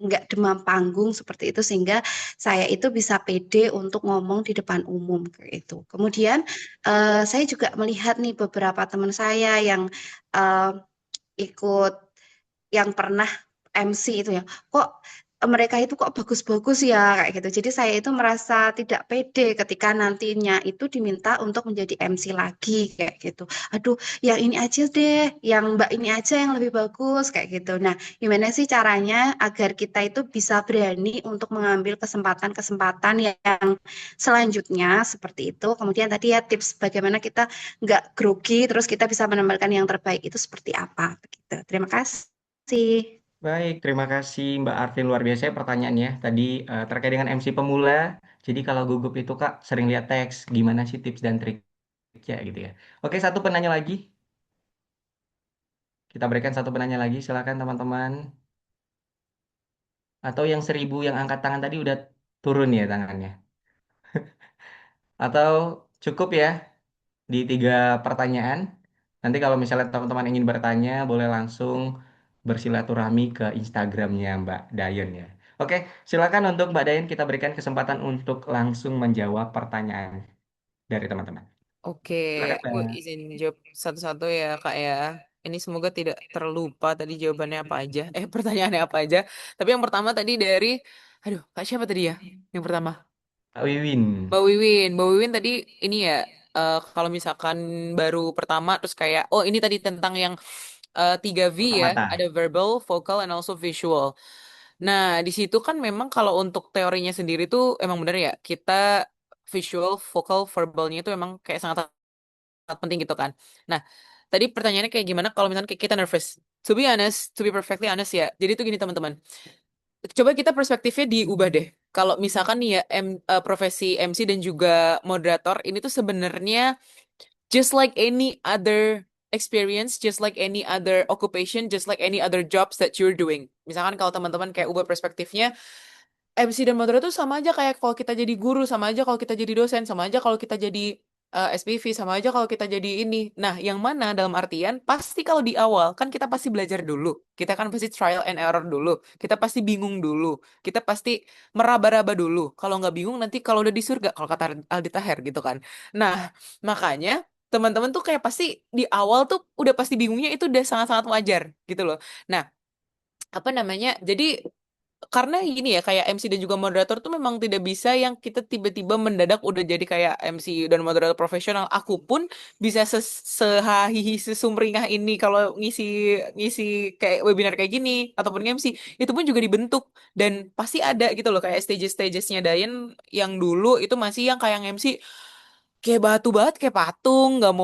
nggak demam panggung seperti itu sehingga saya itu bisa pede untuk ngomong di depan umum kayak itu. Kemudian saya juga melihat nih beberapa teman saya yang eh, ikut yang pernah MC itu ya, kok mereka itu kok bagus-bagus ya kayak gitu. Jadi saya itu merasa tidak pede ketika nantinya itu diminta untuk menjadi MC lagi kayak gitu. Aduh, yang ini aja deh, yang Mbak ini aja yang lebih bagus kayak gitu. Nah, gimana sih caranya agar kita itu bisa berani untuk mengambil kesempatan-kesempatan yang selanjutnya seperti itu. Kemudian tadi ya tips bagaimana kita nggak grogi, terus kita bisa menemukan yang terbaik itu seperti apa begitu. Terima kasih. Baik, terima kasih Mbak Arvin. Luar biasa ya pertanyaannya. Tadi terkait dengan MC pemula. Jadi kalau gugup itu Kak sering lihat teks. Gimana sih tips dan triknya gitu ya. Oke, satu penanya lagi. Kita berikan satu penanya lagi. Silakan teman-teman. Atau yang 1000 yang angkat tangan tadi udah turun ya tangannya. Atau cukup ya di 3 pertanyaan. Nanti kalau misalnya teman-teman ingin bertanya, boleh langsung bersilaturahmi ke Instagramnya Mbak Dayon ya. Oke, silakan untuk Mbak Dayon kita berikan kesempatan untuk langsung menjawab pertanyaan dari teman-teman. Oke, Silakan aku Mbak. izin jawab satu-satu ya Kak ya. Ini semoga tidak terlupa tadi jawabannya apa aja. Pertanyaannya apa aja. Tapi yang pertama tadi dari, aduh, Kak siapa tadi ya? Yang pertama. Mbak Wiwin, Mbak Wiwin tadi ini ya, kalau misalkan baru pertama terus kayak, oh ini tadi tentang yang 3V kontak ya, mata. ada verbal, vocal, and also visual. Nah, di situ kan memang kalau untuk teorinya sendiri tuh emang bener ya, kita visual, vocal, verbalnya itu emang kayak sangat sangat penting gitu kan. Nah, tadi pertanyaannya kayak gimana kalau misalnya kayak kita nervous? To be honest, to be perfectly honest ya. Jadi tuh gini teman-teman. Coba kita perspektifnya diubah deh. Kalau misalkan nih ya profesi MC dan juga moderator ini tuh sebenarnya just like any other experience, just like any other occupation, just like any other jobs that you're doing. Misalkan kalau teman-teman kayak ubah perspektifnya, MC dan moderator tuh sama aja kayak kalau kita jadi guru, sama aja kalau kita jadi dosen, sama aja kalau kita jadi SPV, sama aja kalau kita jadi ini. Nah, yang mana dalam artian pasti kalau di awal kan kita pasti belajar dulu. Kita kan pasti trial and error dulu. Kita pasti bingung dulu. Kita pasti meraba-raba dulu. Kalau nggak bingung nanti kalau udah di surga, kalau kata Aldi Taher gitu kan. Nah, makanya teman-teman tuh kayak pasti di awal tuh udah pasti bingungnya itu udah sangat-sangat wajar gitu loh. Nah, apa namanya? Jadi karena gini ya kayak MC dan juga moderator tuh memang tidak bisa yang kita tiba-tiba mendadak udah jadi kayak MC dan moderator profesional. Aku pun bisa sehahihi sesumringah ini kalau ngisi ngisi kayak webinar kayak gini ataupun MC itu pun juga dibentuk dan pasti ada gitu loh kayak stages-stagesnya Dayan yang dulu itu masih yang kayak MC kayak batu banget kayak patung nggak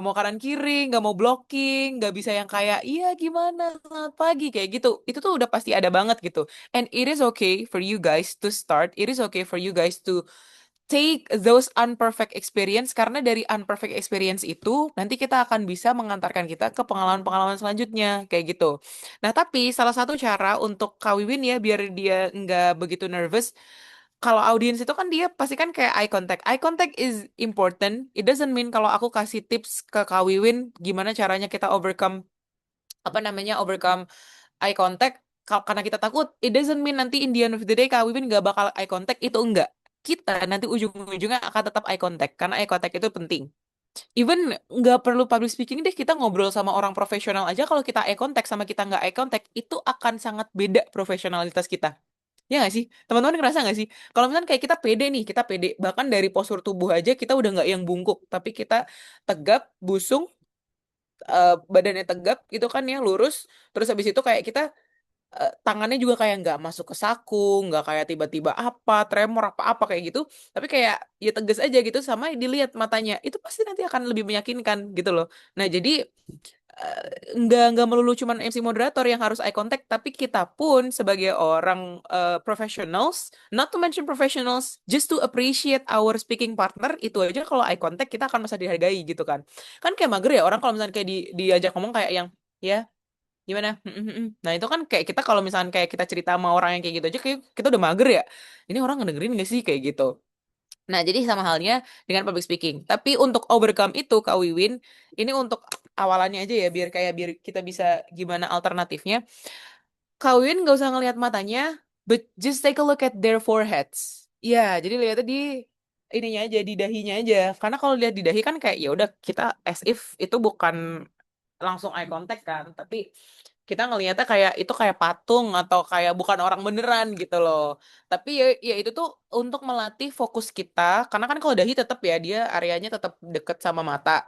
mau kanan kiri nggak mau blocking nggak bisa yang kayak iya gimana selamat pagi kayak gitu itu tuh udah pasti ada banget gitu and it is okay for you guys to start it is okay for you guys to take those unperfect experience karena dari unperfect experience itu nanti kita akan bisa mengantarkan kita ke pengalaman-pengalaman selanjutnya kayak gitu. Nah tapi salah satu cara untuk Kak Wiwin ya biar dia nggak begitu nervous kalau audiens itu kan dia pasti kan kayak eye contact. Eye contact is important. It doesn't mean kalau aku kasih tips ke Kak Wiwin gimana caranya kita overcome apa namanya overcome eye contact karena kita takut. It doesn't mean nanti in the end of the day Kak Wiwin nggak bakal eye contact itu enggak. Kita nanti ujung-ujungnya akan tetap eye contact karena eye contact itu penting. Even nggak perlu public speaking deh, kita ngobrol sama orang profesional aja, kalau kita eye contact sama kita nggak eye contact, itu akan sangat beda profesionalitas kita. Ya nggak sih? Teman-teman ngerasa nggak sih? Kalau misalnya kayak kita pede nih, kita pede. Bahkan dari postur tubuh aja kita udah nggak yang bungkuk. Tapi kita tegap, busung, badannya tegap gitu kan ya, lurus. Terus habis itu kayak kita tangannya juga kayak nggak masuk ke saku, nggak kayak tiba-tiba apa, tremor apa-apa kayak gitu. Tapi kayak ya tegas aja gitu, sama dilihat matanya. Itu pasti nanti akan lebih meyakinkan gitu loh. Nah, jadi eh, nggak melulu cuman MC moderator yang harus eye contact, tapi kita pun sebagai orang professionals, not to mention professionals, just to appreciate our speaking partner, itu aja kalau eye contact kita akan merasa dihargai gitu kan. Kan kayak mager ya orang kalau misalnya kayak diajak ngomong kayak yang ya gimana? Nah itu kan kayak kita kalau misalnya kayak kita cerita sama orang yang kayak gitu aja kayak kita udah mager ya. Ini orang ngedengerin gak sih kayak gitu. Nah, jadi sama halnya dengan public speaking. Tapi untuk overcome itu, Kak Wiwin, ini untuk awalannya aja ya, biar kita bisa gimana alternatifnya. Kak Wiwin nggak usah ngelihat matanya, but just take a look at their foreheads. Ya, jadi lihatnya di ininya aja, di dahinya aja. Karena kalau lihat di dahi kan kayak ya udah kita as if itu bukan langsung eye contact kan, tapi kita ngelihatnya kayak itu kayak patung atau kayak bukan orang beneran gitu loh. Tapi ya itu tuh untuk melatih fokus kita, karena kan kalau dahi tetap ya dia areanya tetap deket sama mata.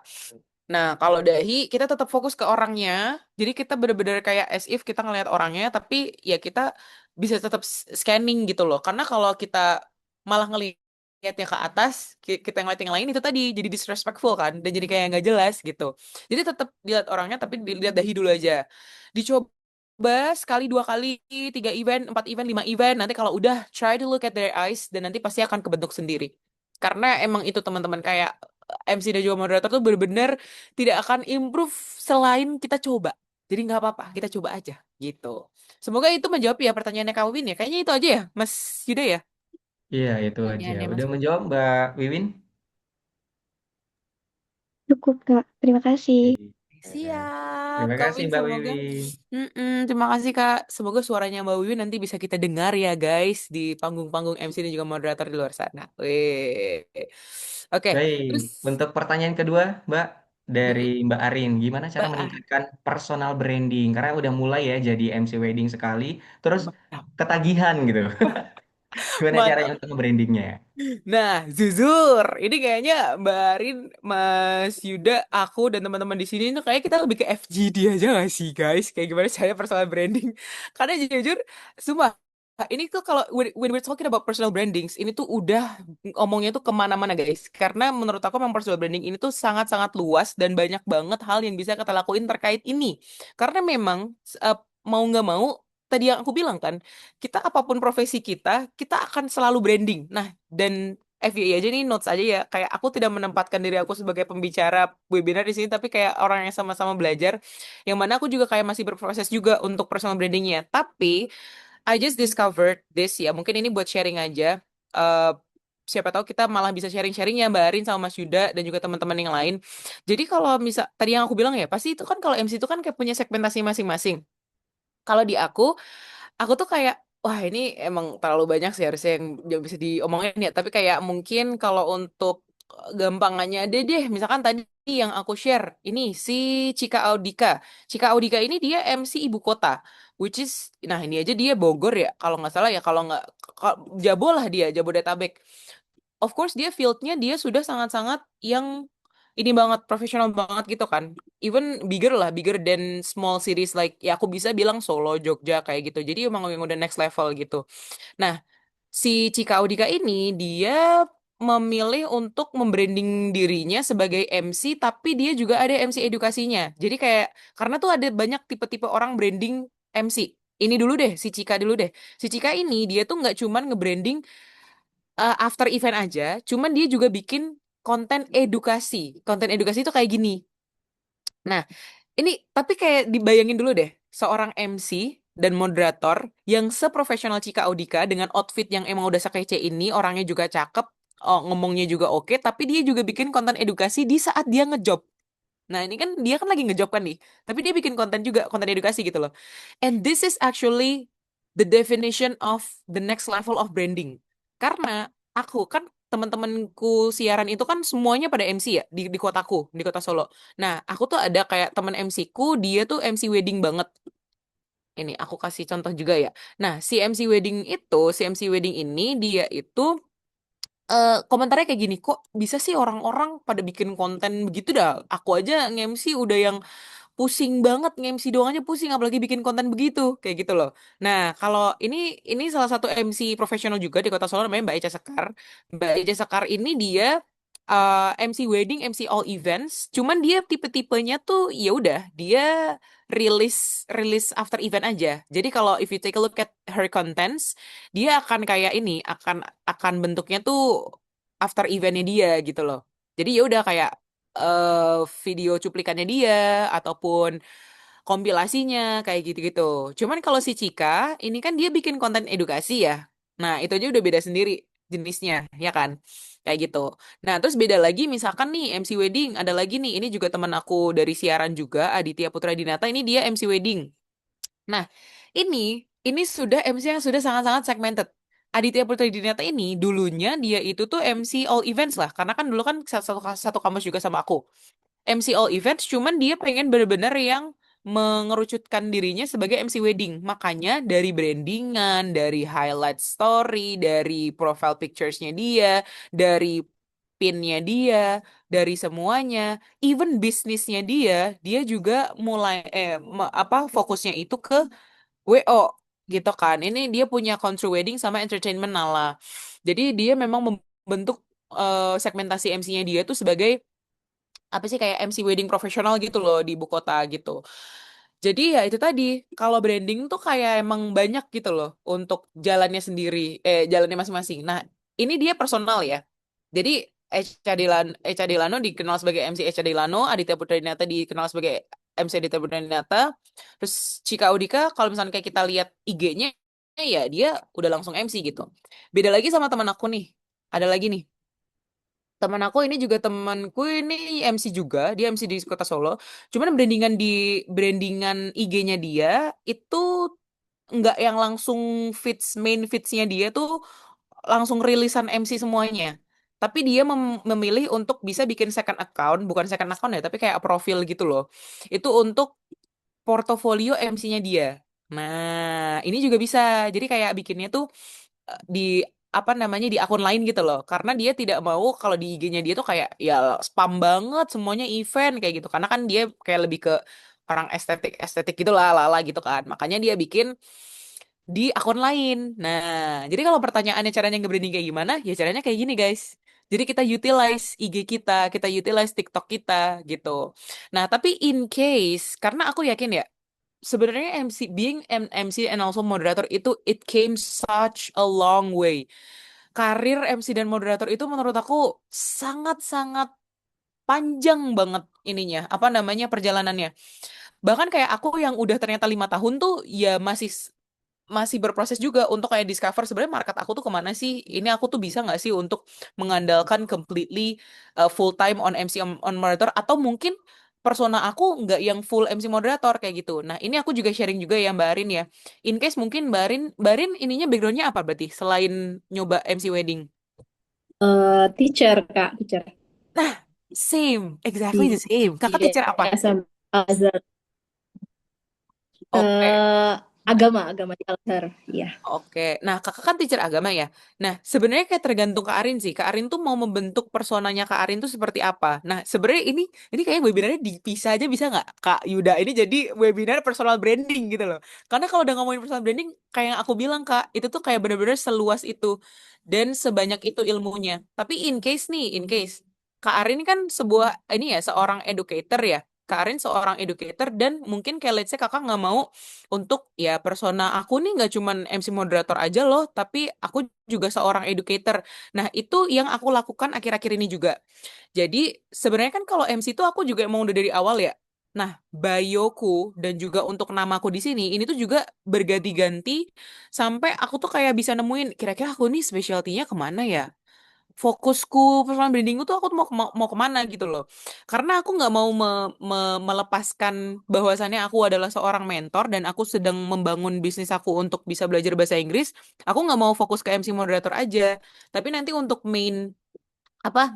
Nah, kalau dahi kita tetap fokus ke orangnya. Jadi kita bener-bener kayak as if kita ngelihat orangnya, tapi ya kita bisa tetap scanning gitu loh. Karena kalau kita malah ngelihatnya ke atas, kita ngeliat yang lain itu tadi jadi disrespectful kan, dan jadi kayak nggak jelas gitu. Jadi tetap dilihat orangnya, tapi dilihat dahi dulu aja. Dicoba sekali, dua kali, tiga event, empat event, lima event. Nanti kalau udah try to look at their eyes, dan nanti pasti akan kebentuk sendiri. Karena emang itu teman-teman kayak MC dan juga moderator tuh bener-bener tidak akan improve selain kita coba. Jadi nggak apa-apa, kita coba aja gitu. Semoga itu menjawab ya pertanyaannya Kak Win ya. Kayaknya itu aja ya, Mas Yuda ya. Iya, itu aja. Pertanyaannya Mas. Udah menjawab, Mbak Wiwin? Cukup, Kak. Terima kasih. Iya. Siap, Terima Kak kasih, Win. Mbak Semoga, Wiwin. terima kasih Kak. Semoga suaranya Mbak Wiwin nanti bisa kita dengar ya guys di panggung-panggung MC dan juga moderator di luar sana. Weh. Oke, Baik, terus untuk pertanyaan kedua, Mbak, dari mm, Mbak Arin, gimana cara Mbak, meningkatkan personal branding? Karena udah mulai ya jadi MC wedding sekali, terus Mbak, ketagihan gitu. Gimana caranya mantap. untuk nge-brandingnya? Nah, jujur, ini kayaknya Mbak Arin, Mas Yuda, aku dan teman-teman di sini itu kayak kita lebih ke FGD aja gak sih, guys? Kayak gimana saya personal branding? Karena jujur, sumpah, ini tuh kalau when we're talking about personal brandings, ini tuh udah ngomongnya tuh kemana-mana, guys. Karena menurut aku memang personal branding ini tuh sangat-sangat luas dan banyak banget hal yang bisa kita lakuin terkait ini. Karena memang eh, mau nggak mau, tadi yang aku bilang kan, kita apapun profesi kita akan selalu branding. Nah, dan FYI aja nih notes aja ya, kayak aku tidak menempatkan diri aku sebagai pembicara webinar di sini, tapi kayak orang yang sama-sama belajar, yang mana aku juga kayak masih berproses juga untuk personal brandingnya. Tapi I just discovered this ya, mungkin ini buat sharing aja. Eh, siapa tahu kita malah bisa sharing-sharing ya Mbak Arin sama Mas Yuda dan juga teman-teman yang lain. Jadi kalau misal tadi yang aku bilang ya, pasti itu kan kalau MC itu kan kayak punya segmentasi masing-masing. Kalau di aku tuh kayak wah ini emang terlalu banyak sih harusnya yang bisa diomongin ya. Tapi kayak mungkin kalau untuk gampangannya deh, misalkan tadi yang aku share ini si Cika Audika. Cika Audika ini dia MC ibu kota, which is nah ini aja dia Bogor ya kalau nggak salah ya, kalau nggak Jabo lah dia Jabodetabek. Of course dia fieldnya dia sudah sangat-sangat yang ini banget profesional banget gitu kan, even bigger lah, bigger than small series like ya aku bisa bilang Solo Jogja kayak gitu, jadi emang yang udah next level gitu. Nah, si Cika Audika ini dia memilih untuk membranding dirinya sebagai MC, tapi dia juga ada MC edukasinya. Jadi kayak karena tuh ada banyak tipe-tipe orang branding MC. Ini dulu deh, si Cika dulu deh. Si Cika ini dia tuh nggak cuman nge-branding after event aja, cuman dia juga bikin konten edukasi. Konten edukasi itu kayak gini. Nah, ini tapi kayak dibayangin dulu deh, seorang MC dan moderator yang seprofesional Cika Audika dengan outfit yang emang udah sekece ini, orangnya juga cakep, oh, ngomongnya juga oke, tapi dia juga bikin konten edukasi di saat dia ngejob. Nah, ini kan dia kan lagi ngejob kan nih, tapi dia bikin konten juga, konten edukasi gitu loh. And this is actually the definition of the next level of branding. Karena aku kan teman-temanku siaran itu kan semuanya pada MC ya di kotaku, di kota Solo. Nah, aku tuh ada kayak teman MC ku, dia tuh MC wedding banget. Ini aku kasih contoh juga ya. Nah, si MC wedding ini dia itu komentarnya kayak gini, kok bisa sih orang-orang pada bikin konten begitu dah. Aku aja nge-MC udah yang pusing banget, nge-MC doang aja pusing, apalagi bikin konten begitu, kayak gitu loh. Nah, kalau ini salah satu MC profesional juga di Kota Solo namanya Mbak Eca Sekar. Mbak Eca Sekar ini dia MC wedding, MC all events, cuman dia tipe-tipenya tuh ya udah, dia rilis rilis after event aja. Jadi kalau if you take a look at her contents, dia akan kayak ini, akan bentuknya tuh after eventnya dia gitu loh. Jadi ya udah kayak video cuplikannya dia ataupun kompilasinya kayak gitu-gitu. Cuman kalau si Cika ini kan dia bikin konten edukasi ya. Nah, itu aja udah beda sendiri jenisnya, ya kan? Kayak gitu. Nah, terus beda lagi misalkan nih MC Wedding ada lagi nih. Ini juga teman aku dari siaran juga, Aditya Putra Dinata, ini dia MC Wedding. Nah, ini sudah MC yang sudah sangat-sangat segmented. Aditya Putra Dinata ini dulunya dia itu tuh MC all events lah, karena kan dulu kan satu kampus juga sama aku. MC all events, cuman dia pengen bener-bener yang mengerucutkan dirinya sebagai MC wedding. Makanya dari brandingan, dari highlight story, dari profile pictures-nya dia, dari pin-nya dia, dari semuanya, even bisnisnya dia juga mulai fokusnya itu ke WO gitu kan. Ini dia punya country wedding sama entertainment Nala. Jadi dia memang membentuk segmentasi MC-nya dia tuh sebagai apa sih kayak MC wedding profesional gitu loh di ibu kota gitu. Jadi ya itu tadi, kalau branding tuh kayak emang banyak gitu loh untuk jalannya sendiri, jalannya masing-masing. Nah, ini dia personal ya. Jadi Echa Delano dikenal sebagai MC Echa Delano, Aditya Putra Dinata dikenal sebagai MC Aditya Putra Dinata. Terus Chika Audika kalau misalnya kayak kita lihat IG-nya ya dia udah langsung MC gitu. Beda lagi sama teman aku nih. Ada lagi nih teman aku ini juga temanku ini MC juga, dia MC di Kota Solo. Cuman brandingan IG-nya dia itu nggak yang langsung main feeds-nya dia tuh langsung rilisan MC semuanya. Tapi dia memilih untuk bisa bikin second account, bukan second account ya, tapi kayak profil gitu loh. Itu untuk portofolio MC-nya dia. Nah, ini juga bisa. Jadi kayak bikinnya tuh di apa namanya di akun lain gitu loh. Karena dia tidak mau kalau di IG-nya dia tuh kayak ya spam banget semuanya event kayak gitu. Karena kan dia kayak lebih ke orang estetik gitu lah, lala gitu kan. Makanya dia bikin di akun lain. Nah, jadi kalau pertanyaannya caranya nge-branding kayak gimana? Ya caranya kayak gini, guys. Jadi kita utilize IG kita utilize TikTok kita gitu. Nah, tapi in case karena aku yakin ya sebenarnya MC and also moderator itu it came such a long way. Karir MC dan moderator itu menurut aku sangat-sangat panjang banget ininya, apa namanya perjalanannya. Bahkan kayak aku yang udah ternyata 5 tahun tuh ya masih berproses juga untuk kayak discover sebenarnya market aku tuh kemana sih? Ini aku tuh bisa nggak sih untuk mengandalkan completely full time on MC on moderator atau mungkin persona aku nggak yang full MC moderator kayak gitu. Nah ini aku juga sharing juga ya Mbak Arin ya. In case mungkin Mbak Arin ininya backgroundnya apa berarti selain nyoba MC wedding? Teacher, Kak, teacher Nah same, exactly di the same. Kakak di teacher apa? SMA Al-Azhar. Oke. Agama di Al-Azhar. Iya. Oke, nah kakak kan teacher agama ya. Nah sebenarnya kayak tergantung Kak Arin sih. Kak Arin tuh mau membentuk personanya Kak Arin tuh seperti apa. Nah sebenarnya ini kayak webinarnya dipisah aja bisa nggak Kak Yuda? Ini jadi webinar personal branding gitu loh. Karena kalau udah ngomongin personal branding, kayak yang aku bilang Kak, itu tuh kayak bener-bener seluas itu dan sebanyak itu ilmunya. Tapi in case Kak Arin kan ini ya seorang educator ya. Kak Arin seorang educator dan mungkin kayak let's say kakak nggak mau untuk ya persona aku nih nggak cuman MC moderator aja loh, tapi aku juga seorang educator. Nah, itu yang aku lakukan akhir-akhir ini juga. Jadi, sebenarnya kan kalau MC itu aku juga emang udah dari awal ya. Nah, bioku dan juga untuk namaku di sini, ini tuh juga berganti-ganti sampai aku tuh kayak bisa nemuin kira-kira aku nih specialty-nya kemana ya? Fokusku personal brandingku tuh aku tuh mau kemana gitu loh karena aku nggak mau melepaskan bahwasannya aku adalah seorang mentor dan aku sedang membangun bisnis aku untuk bisa belajar bahasa Inggris aku nggak mau fokus ke MC moderator aja tapi nanti untuk main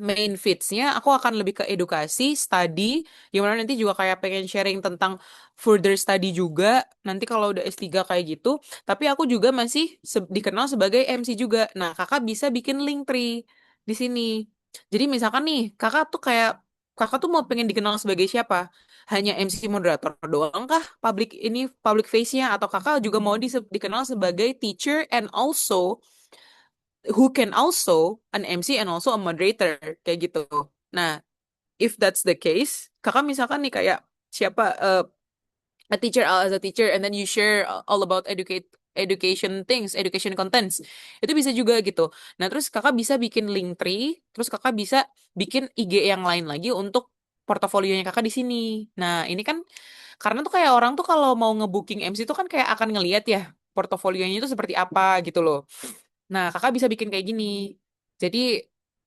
main feeds-nya aku akan lebih ke edukasi, study, yang mana nanti juga kayak pengen sharing tentang further study juga, nanti kalau udah S3 kayak gitu, tapi aku juga masih dikenal sebagai MC juga. Nah, kakak bisa bikin link tree di sini. Jadi misalkan nih, kakak tuh mau pengen dikenal sebagai siapa? Hanya MC moderator doang kah public face-nya, atau kakak juga mau dikenal sebagai teacher and also who can also an MC and also a moderator kayak gitu. Nah, if that's the case, kakak misalkan nih kayak siapa a teacher as a teacher and then you share all about education things, education contents. Itu bisa juga gitu. Nah, terus kakak bisa bikin link tree, terus kakak bisa bikin IG yang lain lagi untuk portofolionya kakak di sini. Nah, ini kan karena tuh kayak orang tuh kalau mau ngebooking MC tuh kan kayak akan ngeliat ya portofolionya itu seperti apa gitu loh. Nah, kakak bisa bikin kayak gini. Jadi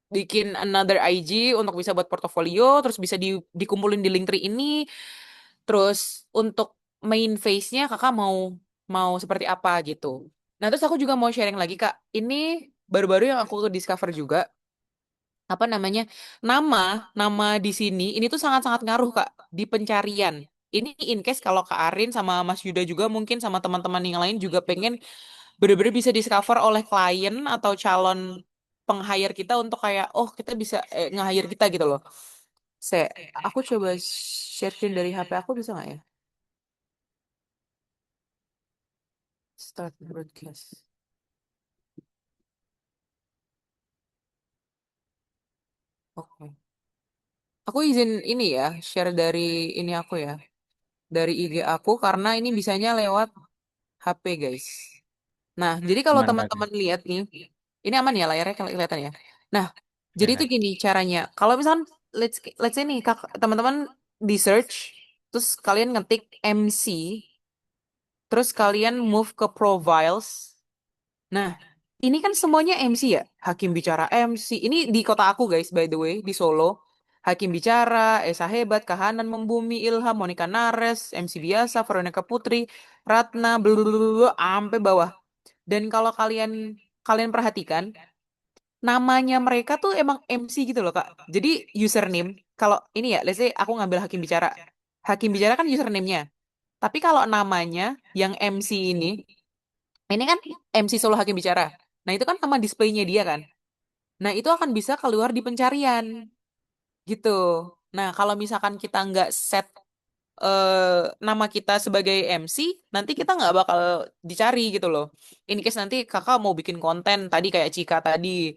bikin another IG untuk bisa buat portofolio, terus bisa dikumpulin di Linktree ini. Terus untuk main face-nya kakak mau mau seperti apa gitu. Nah, terus aku juga mau sharing lagi, Kak. Ini baru-baru yang aku discover juga, apa namanya? Nama di sini ini tuh sangat-sangat ngaruh, Kak, di pencarian. Ini in case kalau Kak Arin sama Mas Yuda juga mungkin sama teman-teman yang lain juga pengen bener-bener bisa discover oleh klien atau calon peng-hire kita untuk kayak oh kita bisa nge-hire kita gitu loh. Saya aku coba share dari HP aku bisa nggak ya? Start broadcast. Oke. Aku izin ini ya, share dari ini aku ya. Dari IG aku karena ini bisanya lewat HP, guys. Nah, jadi kalau Aman, Kak. teman-teman lihat nih, ini aman ya layarnya kelihatan ya. Nah, jadi itu Sehat. gini caranya. Kalau misalkan let's say nih teman-teman di search, terus kalian ngetik MC, terus kalian move ke profiles. Nah, ini kan semuanya MC ya. Hakim Bicara MC. Ini di kota aku guys, by the way, di Solo. Hakim Bicara, Esa Hebat, Kahanan Membumi, Ilham, Monica Nares, MC Biasa, Veronica Putri, Ratna, blablabla, sampai bawah. Dan kalau kalian kalian perhatikan, namanya mereka tuh emang MC gitu loh, Kak. Jadi username, kalau ini ya, let's say aku ngambil Hakim Bicara. Hakim Bicara kan username-nya. Tapi kalau namanya yang MC ini kan MC Solo Hakim Bicara. Nah, itu kan nama displaynya dia kan. Nah, itu akan bisa keluar di pencarian gitu. Nah, kalau misalkan kita nggak set nama kita sebagai MC, nanti kita nggak bakal dicari gitu loh. In case nanti kakak mau bikin konten tadi kayak Cika tadi,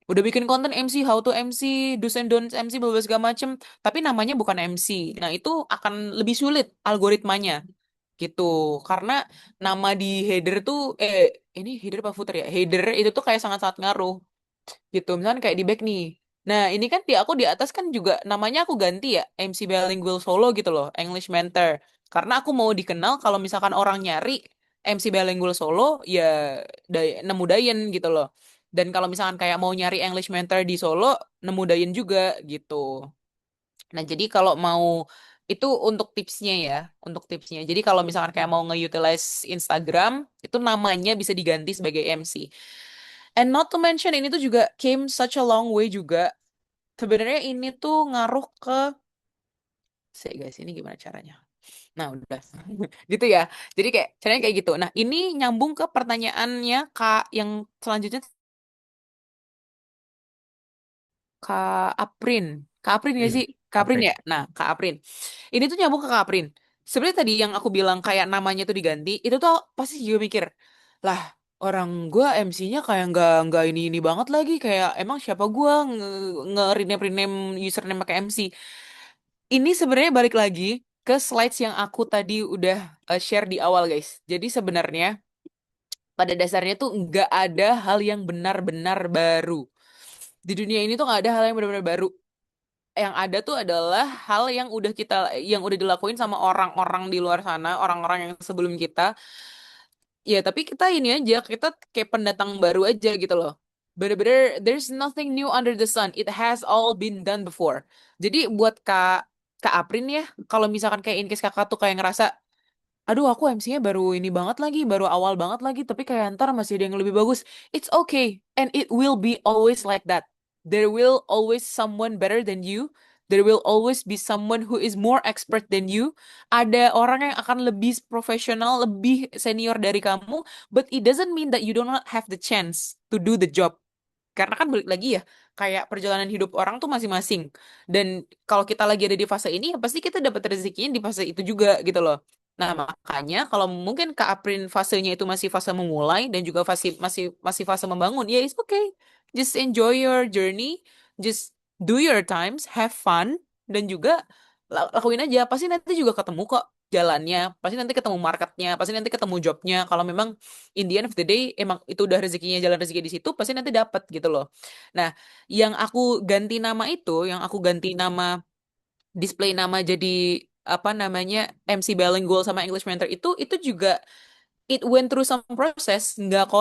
udah bikin konten MC, how to MC, do's and don'ts MC, berbagai segala macem, tapi namanya bukan MC. Nah, itu akan lebih sulit algoritmanya gitu. Karena nama di header tuh, ini header apa footer ya? Header itu tuh kayak sangat-sangat ngaruh gitu. Misalnya kayak di back nih. Nah, ini kan aku di atas kan juga namanya aku ganti ya, MC Bilingual Solo gitu loh, English Mentor. Karena aku mau dikenal kalau misalkan orang nyari MC Bilingual Solo, ya nemu Dayen gitu loh. Dan kalau misalkan kayak mau nyari English Mentor di Solo, nemu Dayen juga gitu. Nah, jadi kalau mau itu untuk tipsnya ya, untuk tipsnya. Jadi kalau misalkan kayak mau nge-utilize Instagram, itu namanya bisa diganti sebagai MC. And not to mention ini tuh juga came such a long way juga. Sebenarnya ini tuh ngaruh ke guys, ini gimana caranya? Nah, udah. Gitu ya. Jadi kayak caranya kayak gitu. Nah, ini nyambung ke pertanyaannya Kak yang selanjutnya Kak Aprin. Kak Aprin gak Iya, sih? Kak Aprin Apri. ya? Nah, Kak Aprin. Ini tuh nyambung ke Kak Aprin. Sebenarnya tadi yang aku bilang kayak namanya tuh diganti, itu tuh pasti juga mikir, lah orang gua MC-nya kayak nggak ini banget lagi kayak emang siapa gua nge-rename rename username pakai MC. Ini sebenarnya balik lagi ke slides yang aku tadi udah share di awal guys. Jadi sebenarnya pada dasarnya tuh nggak ada hal yang benar-benar baru. Di dunia ini tuh nggak ada hal yang benar-benar baru. Yang ada tuh adalah hal yang udah dilakuin sama orang-orang di luar sana, orang-orang yang sebelum kita. Ya, tapi kita ini aja, kita kayak pendatang baru aja gitu loh. Bener-bener, there's nothing new under the sun. It has all been done before. Jadi buat Kak Aprin ya, kalau misalkan kayak in case kakak tuh kayak ngerasa, aduh aku MC-nya baru ini banget lagi, baru awal banget lagi, tapi kayak ntar masih ada yang lebih bagus. It's okay, and it will be always like that. there will always someone better than you. There will always be someone who is more expert than you. Ada orang yang akan lebih profesional, lebih senior dari kamu, but it doesn't mean that you do not have the chance to do the job. Karena kan balik lagi ya, kayak perjalanan hidup orang tuh masing-masing. Dan kalau kita lagi ada di fase ini, ya pasti kita dapat rezekinya di fase itu juga gitu loh. Nah, makanya kalau mungkin Kak Aprin fasenya itu masih fase memulai dan juga masih fase membangun, ya it's okay. Just enjoy your journey, just do your times, have fun, dan juga lakuin aja. Pasti nanti juga ketemu kok jalannya, pasti nanti ketemu marketnya, pasti nanti ketemu jobnya. Kalau memang in the end of the day emang itu udah rezekinya, jalan rezeki di situ, pasti nanti dapat gitu loh. Nah, yang aku ganti nama display nama jadi apa namanya MC bilingual sama English mentor itu juga it went through some process. Nggak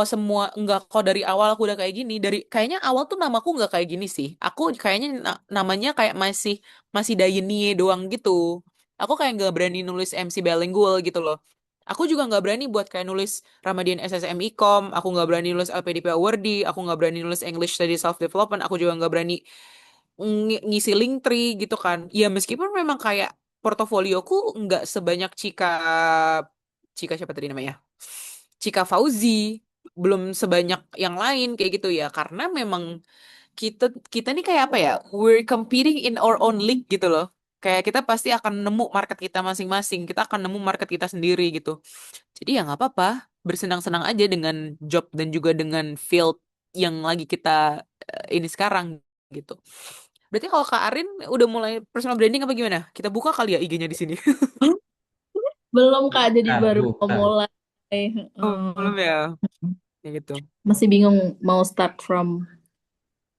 kok dari awal aku udah kayak gini. Dari kayaknya awal tuh namaku nggak kayak gini sih. Aku kayaknya namanya kayak masih masih Dayenie doang gitu. Aku kayak nggak berani nulis MC bilingual gitu loh. Aku juga nggak berani buat kayak nulis Ramadian SSM Ecom, aku nggak berani nulis LPDP Awardee, aku nggak berani nulis English Study Self Development, aku juga nggak berani ngisi Linktree gitu kan. Ya meskipun memang kayak portofolioku nggak sebanyak Cika Cika siapa tadi namanya? Cika Fauzi, belum sebanyak yang lain kayak gitu ya. Karena memang kita kita nih kayak apa ya? We're competing in our own league gitu loh. Kayak kita pasti akan nemu market kita masing-masing. Kita akan nemu market kita sendiri gitu. Jadi ya nggak apa-apa. Bersenang-senang aja dengan job dan juga dengan field yang lagi kita ini sekarang gitu. Berarti kalau Kak Arin udah mulai personal branding apa gimana? Kita buka kali ya IG-nya di sini. Belum Kak, jadi baru mau Bukan. mulai. Oh, belum ya? Ya gitu. Masih bingung mau start from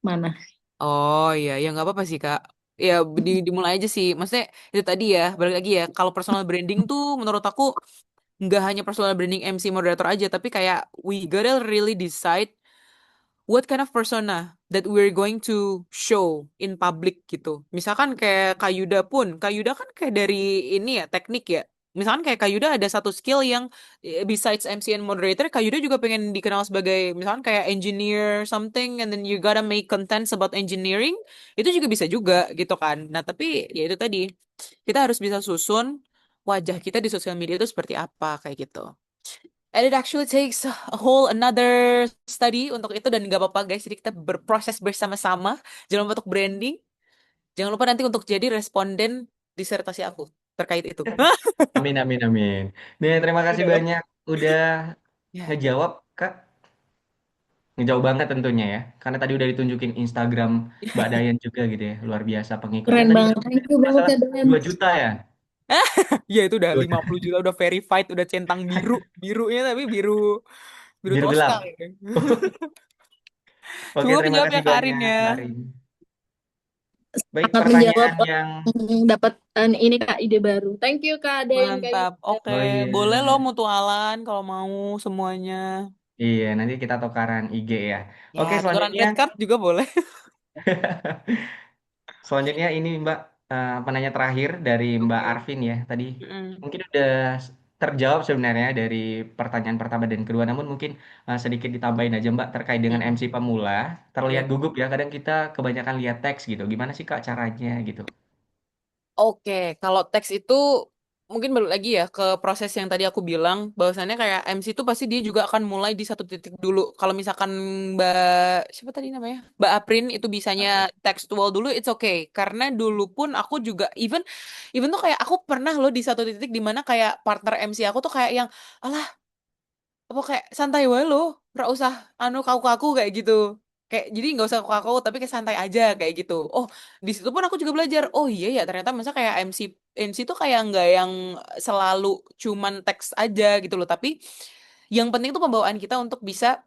mana. Oh iya, ya nggak apa-apa sih Kak. Ya dimulai aja sih. Maksudnya itu tadi ya, balik lagi ya. Kalau personal branding tuh menurut aku nggak hanya personal branding MC moderator aja, tapi kayak we gotta really decide what kind of persona that we're going to show in public gitu. Misalkan kayak Kak Yuda pun, Kak Yuda kan kayak dari ini ya, teknik ya. Misalkan kayak Kak Yuda ada satu skill yang besides MC and moderator, Kak Yuda juga pengen dikenal sebagai misalkan kayak engineer something and then you gotta make contents about engineering, itu juga bisa juga gitu kan. Nah, tapi ya itu tadi, kita harus bisa susun wajah kita di sosial media itu seperti apa kayak gitu. And it actually takes a whole another study untuk itu dan nggak apa-apa guys. Jadi kita berproses bersama-sama. Jangan lupa untuk branding. Jangan lupa nanti untuk jadi responden disertasi aku terkait itu. Amin, amin, amin. Nih, terima kasih Udah. banyak udah Ya. ngejawab, Kak. Ngejawab banget tentunya ya. Karena tadi udah ditunjukin Instagram Mbak Dayan juga gitu ya. Luar biasa pengikutnya. Keren Tadi banget. berapa ya? Thank you Kalau nggak banget salah ya, Dan. 2 juta ya? Ya itu udah 2 50 juta udah verified, udah centang biru. Birunya tapi biru biru biru toska. gelap. Oke, Semoga terima menjawab kasih ya Kak Arin banyak, ya. Mbak Arin. Baik, Sangat menjawab pertanyaan yang dapat ini Kak ide baru. Thank you Kak Dan, Kak Mantap. Yuda. Oke, oh iya. boleh lo mutualan kalau mau semuanya. Iya, nanti kita tukaran IG ya. Ya, Oke, tukeran selanjutnya credit card juga boleh. selanjutnya ini Mbak, penanya terakhir dari Mbak Oke. Arvin ya. Tadi Mm-mm. mungkin udah terjawab sebenarnya dari pertanyaan pertama dan kedua, namun mungkin sedikit ditambahin aja Mbak terkait dengan Mm-mm. MC pemula. Terlihat Iya. gugup ya, kadang kita kebanyakan lihat teks gitu. Gimana sih Kak caranya gitu? Oke, kalau teks itu mungkin balik lagi ya ke proses yang tadi aku bilang, bahwasannya kayak MC itu pasti dia juga akan mulai di satu titik dulu. Kalau misalkan Mbak siapa tadi namanya? Mbak Aprin itu bisanya tekstual dulu, it's okay. Karena dulu pun aku juga even even tuh kayak aku pernah loh di satu titik di mana kayak partner MC aku tuh kayak yang alah apa kayak santai wae lo, nggak usah anu kaku-kaku kayak gitu. Kayak jadi nggak usah kaku tapi kayak santai aja kayak gitu. Oh, di situ pun aku juga belajar. Oh iya ya ternyata masa kayak MC tuh kayak nggak yang selalu cuman teks aja gitu loh, tapi yang penting tuh pembawaan kita untuk bisa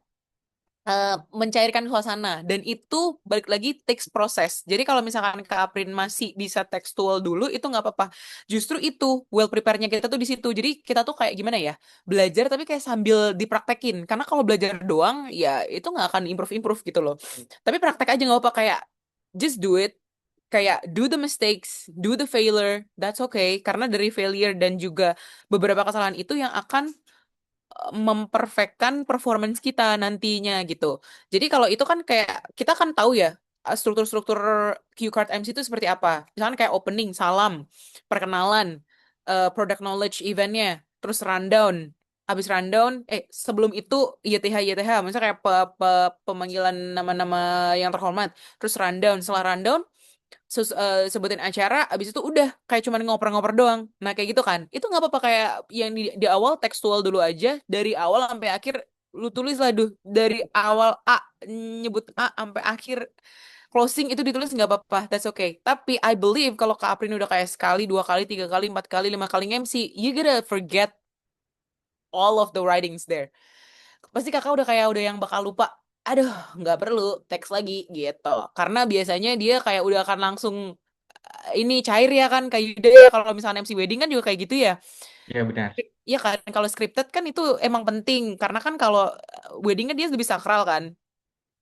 mencairkan suasana dan itu balik lagi takes proses. Jadi kalau misalkan Kak Aprin masih bisa tekstual dulu itu nggak apa-apa. Justru itu well prepare-nya kita tuh di situ. Jadi kita tuh kayak gimana ya? Belajar tapi kayak sambil dipraktekin. Karena kalau belajar doang ya itu nggak akan improve-improve gitu loh. Tapi praktek aja nggak apa kayak just do it. Kayak do the mistakes, do the failure, that's okay. Karena dari failure dan juga beberapa kesalahan itu yang akan memperfectkan performance kita nantinya gitu. Jadi kalau itu kan kayak kita kan tahu ya struktur-struktur cue card MC itu seperti apa. Misalkan kayak opening, salam, perkenalan, product knowledge eventnya, terus rundown. Habis rundown, sebelum itu YTH, misalnya kayak pemanggilan nama-nama yang terhormat. Terus rundown, setelah rundown, sebutin acara, abis itu udah kayak cuman ngoper-ngoper doang. Nah kayak gitu kan, itu nggak apa-apa kayak yang di awal tekstual dulu aja, dari awal sampai akhir lu tulis lah dari awal A nyebut A sampai akhir closing itu ditulis nggak apa-apa, that's okay. Tapi I believe kalau Kak Aprin udah kayak sekali, 2 kali, 3 kali, 4 kali, 5 kali MC, you gotta forget all of the writings there. Pasti kakak udah kayak udah yang bakal lupa. Aduh, nggak perlu teks lagi gitu. Karena biasanya dia kayak udah akan langsung ini cair ya kan, kayak Yuda ya kalau misalnya MC wedding kan juga kayak gitu ya. Iya benar. Iya kan, kalau scripted kan itu emang penting karena kan kalau wedding kan dia lebih sakral kan.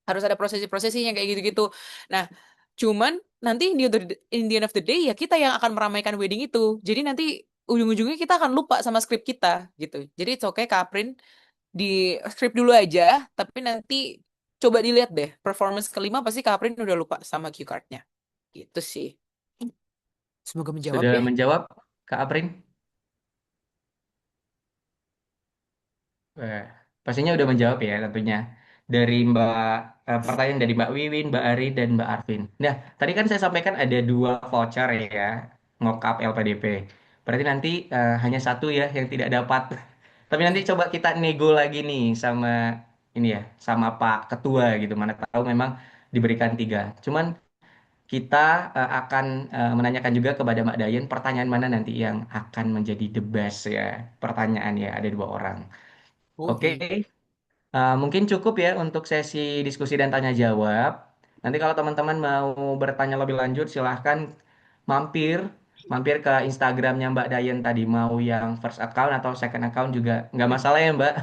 Harus ada prosesi-prosesinya kayak gitu-gitu. Nah, cuman nanti in the end of the day ya kita yang akan meramaikan wedding itu. Jadi nanti ujung-ujungnya kita akan lupa sama skrip kita gitu. Jadi it's okay Kaprin di skrip dulu aja, tapi nanti coba dilihat deh performance kelima pasti Kaprin udah lupa sama cue card-nya. Gitu sih. Semoga menjawab Sudah ya. menjawab, Kak Aprin? Eh, pastinya udah menjawab ya tentunya. Dari pertanyaan dari Mbak Wiwin, Mbak Ari, dan Mbak Arvin. Nah, tadi kan saya sampaikan ada 2 voucher ya, ngokap LPDP. Berarti nanti hanya satu ya yang tidak dapat. Tapi nanti coba kita nego lagi nih sama ini ya, sama Pak Ketua gitu. Mana tahu memang diberikan 3. Cuman kita akan menanyakan juga kepada Mbak Dayen pertanyaan mana nanti yang akan menjadi the best ya. Pertanyaan ya, ada 2 orang. Oke, Oke. mungkin cukup ya untuk sesi diskusi dan tanya jawab. Nanti kalau teman-teman mau bertanya lebih lanjut, silahkan mampir mampir ke Instagramnya Mbak Dayen tadi. Mau yang first account atau second account juga nggak masalah ya Mbak.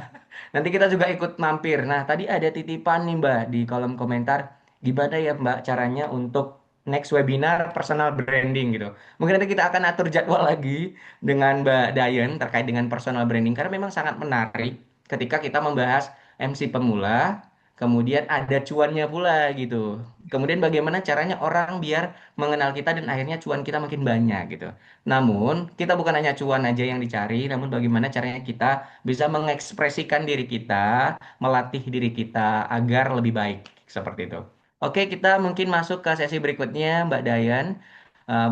Nanti kita juga ikut mampir. Nah, tadi ada titipan nih Mbak di kolom komentar. Gimana ya Mbak caranya untuk next webinar personal branding gitu. Mungkin nanti kita akan atur jadwal lagi dengan Mbak Dayen terkait dengan personal branding karena memang sangat menarik ketika kita membahas MC pemula, kemudian ada cuannya pula gitu. Kemudian bagaimana caranya orang biar mengenal kita dan akhirnya cuan kita makin banyak gitu. Namun, kita bukan hanya cuan aja yang dicari, namun bagaimana caranya kita bisa mengekspresikan diri kita, melatih diri kita agar lebih baik seperti itu. Oke, kita mungkin masuk ke sesi berikutnya, Mbak Dayan.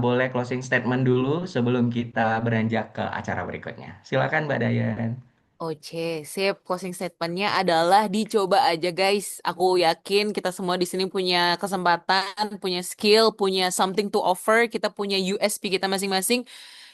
Boleh closing statement dulu sebelum kita beranjak ke acara berikutnya. Silakan, Mbak Dayan. Oke, sip. Closing statement-nya adalah dicoba aja, guys. Aku yakin kita semua di sini punya kesempatan, punya skill, punya something to offer. Kita punya USP kita masing-masing,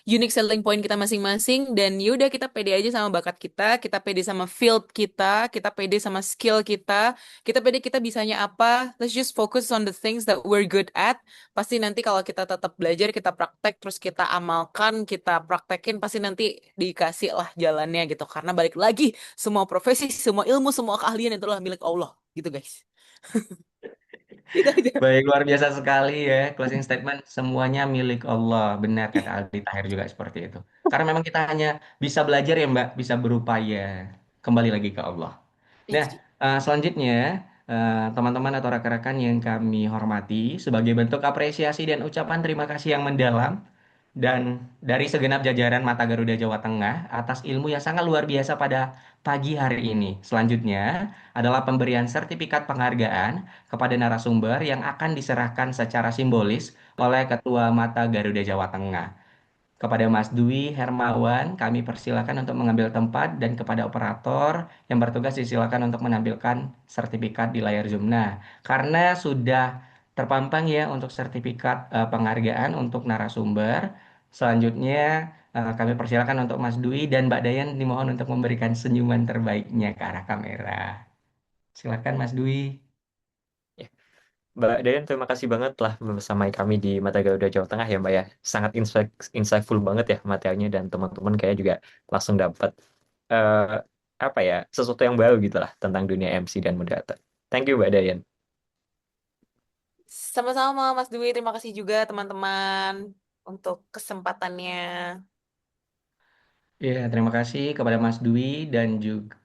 unique selling point kita masing-masing. Dan yaudah kita pede aja sama bakat kita pede sama field kita pede sama skill kita pede kita bisanya apa. Let's just focus on the things that we're good at. Pasti nanti kalau kita tetap belajar, kita praktek, terus kita amalkan, kita praktekin, pasti nanti dikasih lah jalannya gitu. Karena balik lagi, semua profesi, semua ilmu, semua keahlian itu adalah milik Allah. Gitu guys. Itu aja. Baik, luar biasa sekali ya. Closing statement, semuanya milik Allah. Benar kata Aldi Tahir juga seperti itu. Karena memang kita hanya bisa belajar ya Mbak, bisa berupaya. Kembali lagi ke Allah. Nah, selanjutnya, teman-teman atau rekan-rekan yang kami hormati, sebagai bentuk apresiasi dan ucapan terima kasih yang mendalam, dan dari segenap jajaran Mata Garuda Jawa Tengah atas ilmu yang sangat luar biasa pada pagi hari ini. Selanjutnya adalah pemberian sertifikat penghargaan kepada narasumber yang akan diserahkan secara simbolis oleh Ketua Mata Garuda Jawa Tengah. Kepada Mas Dwi Hermawan, kami persilakan untuk mengambil tempat dan kepada operator yang bertugas disilakan untuk menampilkan sertifikat di layar Zoom. Nah, karena sudah terpampang ya untuk sertifikat penghargaan untuk narasumber, selanjutnya kami persilakan untuk Mas Dwi dan Mbak Dayan dimohon untuk memberikan senyuman terbaiknya ke arah kamera. Silakan Mas Dwi. Ya, Mbak Dayan, terima kasih banget telah bersamai kami di Mata Garuda Jawa Tengah ya Mbak ya. Sangat insightful banget ya materinya dan teman-teman kayak juga langsung dapat eh, apa ya, sesuatu yang baru gitu lah tentang dunia MC dan moderator. Thank you Mbak Dayan. Sama-sama Mas Dwi, terima kasih juga teman-teman untuk kesempatannya. Ya, terima kasih kepada Mas Dwi dan juga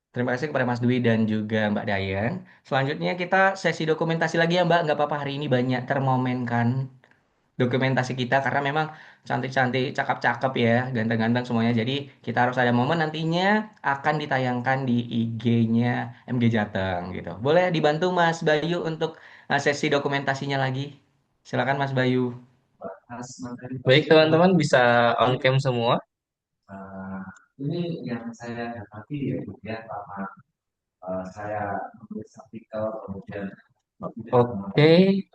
Terima kasih kepada Mas Dwi dan juga Mbak Dayan. Selanjutnya kita sesi dokumentasi lagi ya Mbak. Nggak apa-apa hari ini banyak termomen kan dokumentasi kita karena memang cantik-cantik, cakep-cakep ya, ganteng-ganteng semuanya. Jadi kita harus ada momen nantinya akan ditayangkan di IG-nya MG Jateng gitu. Boleh dibantu Mas Bayu untuk sesi dokumentasinya lagi? Silakan Mas Bayu. Baik teman-teman bisa on cam semua. Oke,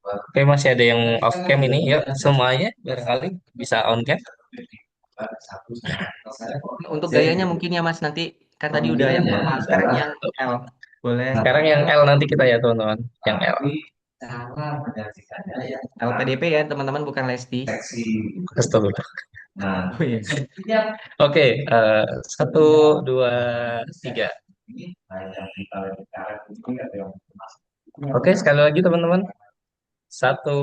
oke masih ada yang off cam ini. Yuk semuanya barangkali bisa on cam. Untuk gayanya mungkin ya Mas nanti kan tadi udah yang normal, sekarang yang L. Boleh Sekarang yang L nanti kita ya teman-teman. Yang L. LPDP ya teman-teman bukan Lesti. Astagfirullah. Oh iya. Oke, satu, dua, tiga. Oke, sekali lagi teman-teman. Satu,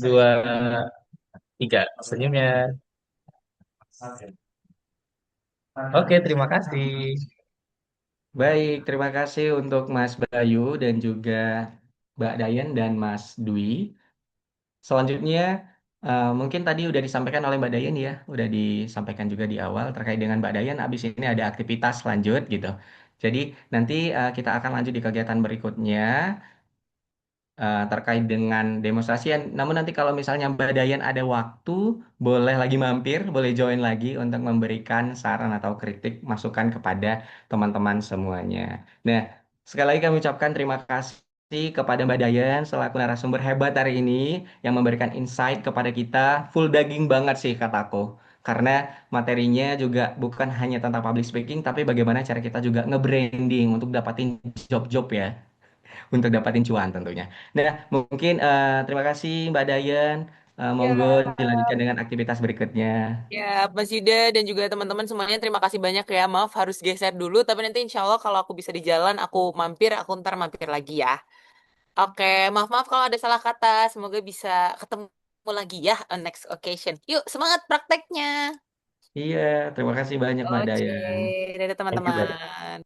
dua, tiga. Senyumnya. Oke, terima kasih. Baik, terima kasih untuk Mas Bayu dan juga Mbak Dayan dan Mas Dwi. Selanjutnya, mungkin tadi udah disampaikan oleh Mbak Dayan ya, udah disampaikan juga di awal terkait dengan Mbak Dayan, abis ini ada aktivitas lanjut gitu. Jadi nanti kita akan lanjut di kegiatan berikutnya terkait dengan demonstrasi. Namun nanti kalau misalnya Mbak Dayan ada waktu, boleh lagi mampir, boleh join lagi untuk memberikan saran atau kritik, masukan kepada teman-teman semuanya. Nah, sekali lagi kami ucapkan terima kasih kepada Mbak Dayan selaku narasumber hebat hari ini yang memberikan insight kepada kita. Full daging banget sih kataku. Karena materinya juga bukan hanya tentang public speaking, tapi bagaimana cara kita juga nge-branding untuk dapatin job-job ya untuk dapatin cuan tentunya. Nah, mungkin terima kasih Mbak Dayan. Ya, Monggo dilanjutkan dengan aktivitas berikutnya. ya, Mas Yuda dan juga teman-teman semuanya terima kasih banyak ya. Maaf harus geser dulu, tapi nanti insya Allah kalau aku bisa di jalan, aku ntar mampir lagi ya. Oke, maaf-maaf kalau ada salah kata. Semoga bisa ketemu lagi ya on next occasion. Yuk, semangat prakteknya. Iya, terima kasih banyak Mbak Oke, Dayan. dadah Thank you, Mbak. teman-teman.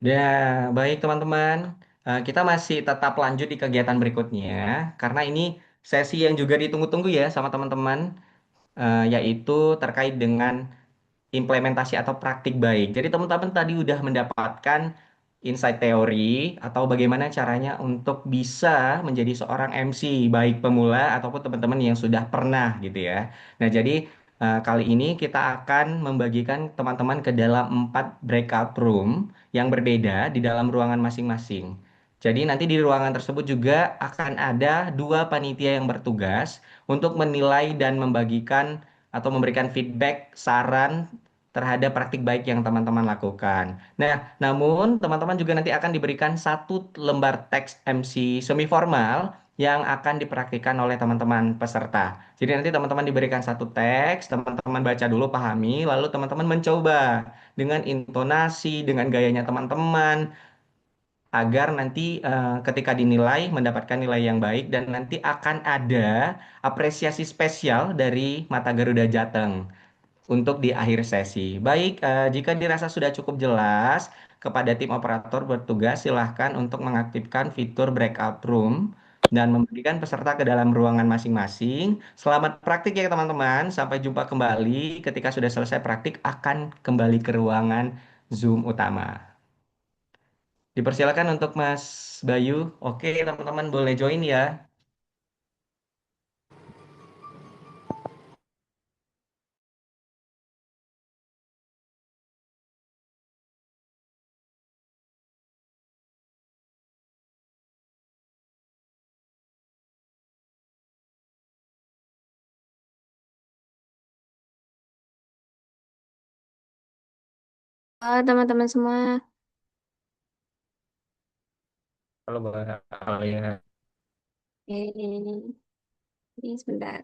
Ya, baik teman-teman. Kita masih tetap lanjut di kegiatan berikutnya karena ini sesi yang juga ditunggu-tunggu ya sama teman-teman, yaitu terkait dengan implementasi atau praktik baik. Jadi teman-teman tadi udah mendapatkan insight teori atau bagaimana caranya untuk bisa menjadi seorang MC baik pemula ataupun teman-teman yang sudah pernah gitu ya. Nah, jadi kali ini kita akan membagikan teman-teman ke dalam 4 breakout room yang berbeda di dalam ruangan masing-masing. Jadi nanti di ruangan tersebut juga akan ada 2 panitia yang bertugas untuk menilai dan membagikan atau memberikan feedback, saran terhadap praktik baik yang teman-teman lakukan. Nah, namun teman-teman juga nanti akan diberikan 1 lembar teks MC semi formal yang akan dipraktikkan oleh teman-teman peserta. Jadi nanti teman-teman diberikan 1 teks, teman-teman baca dulu, pahami, lalu teman-teman mencoba dengan intonasi, dengan gayanya teman-teman, agar nanti ketika dinilai mendapatkan nilai yang baik dan nanti akan ada apresiasi spesial dari Mata Garuda Jateng untuk di akhir sesi. Baik, jika dirasa sudah cukup jelas, kepada tim operator bertugas silahkan untuk mengaktifkan fitur breakout room dan memberikan peserta ke dalam ruangan masing-masing. Selamat praktik ya teman-teman. Sampai jumpa kembali ketika sudah selesai praktik akan kembali ke ruangan Zoom utama. Dipersilakan untuk Mas Bayu. Oke, teman-teman boleh join ya. Halo teman-teman semua. Halo Mbak Alia. Ini sebentar.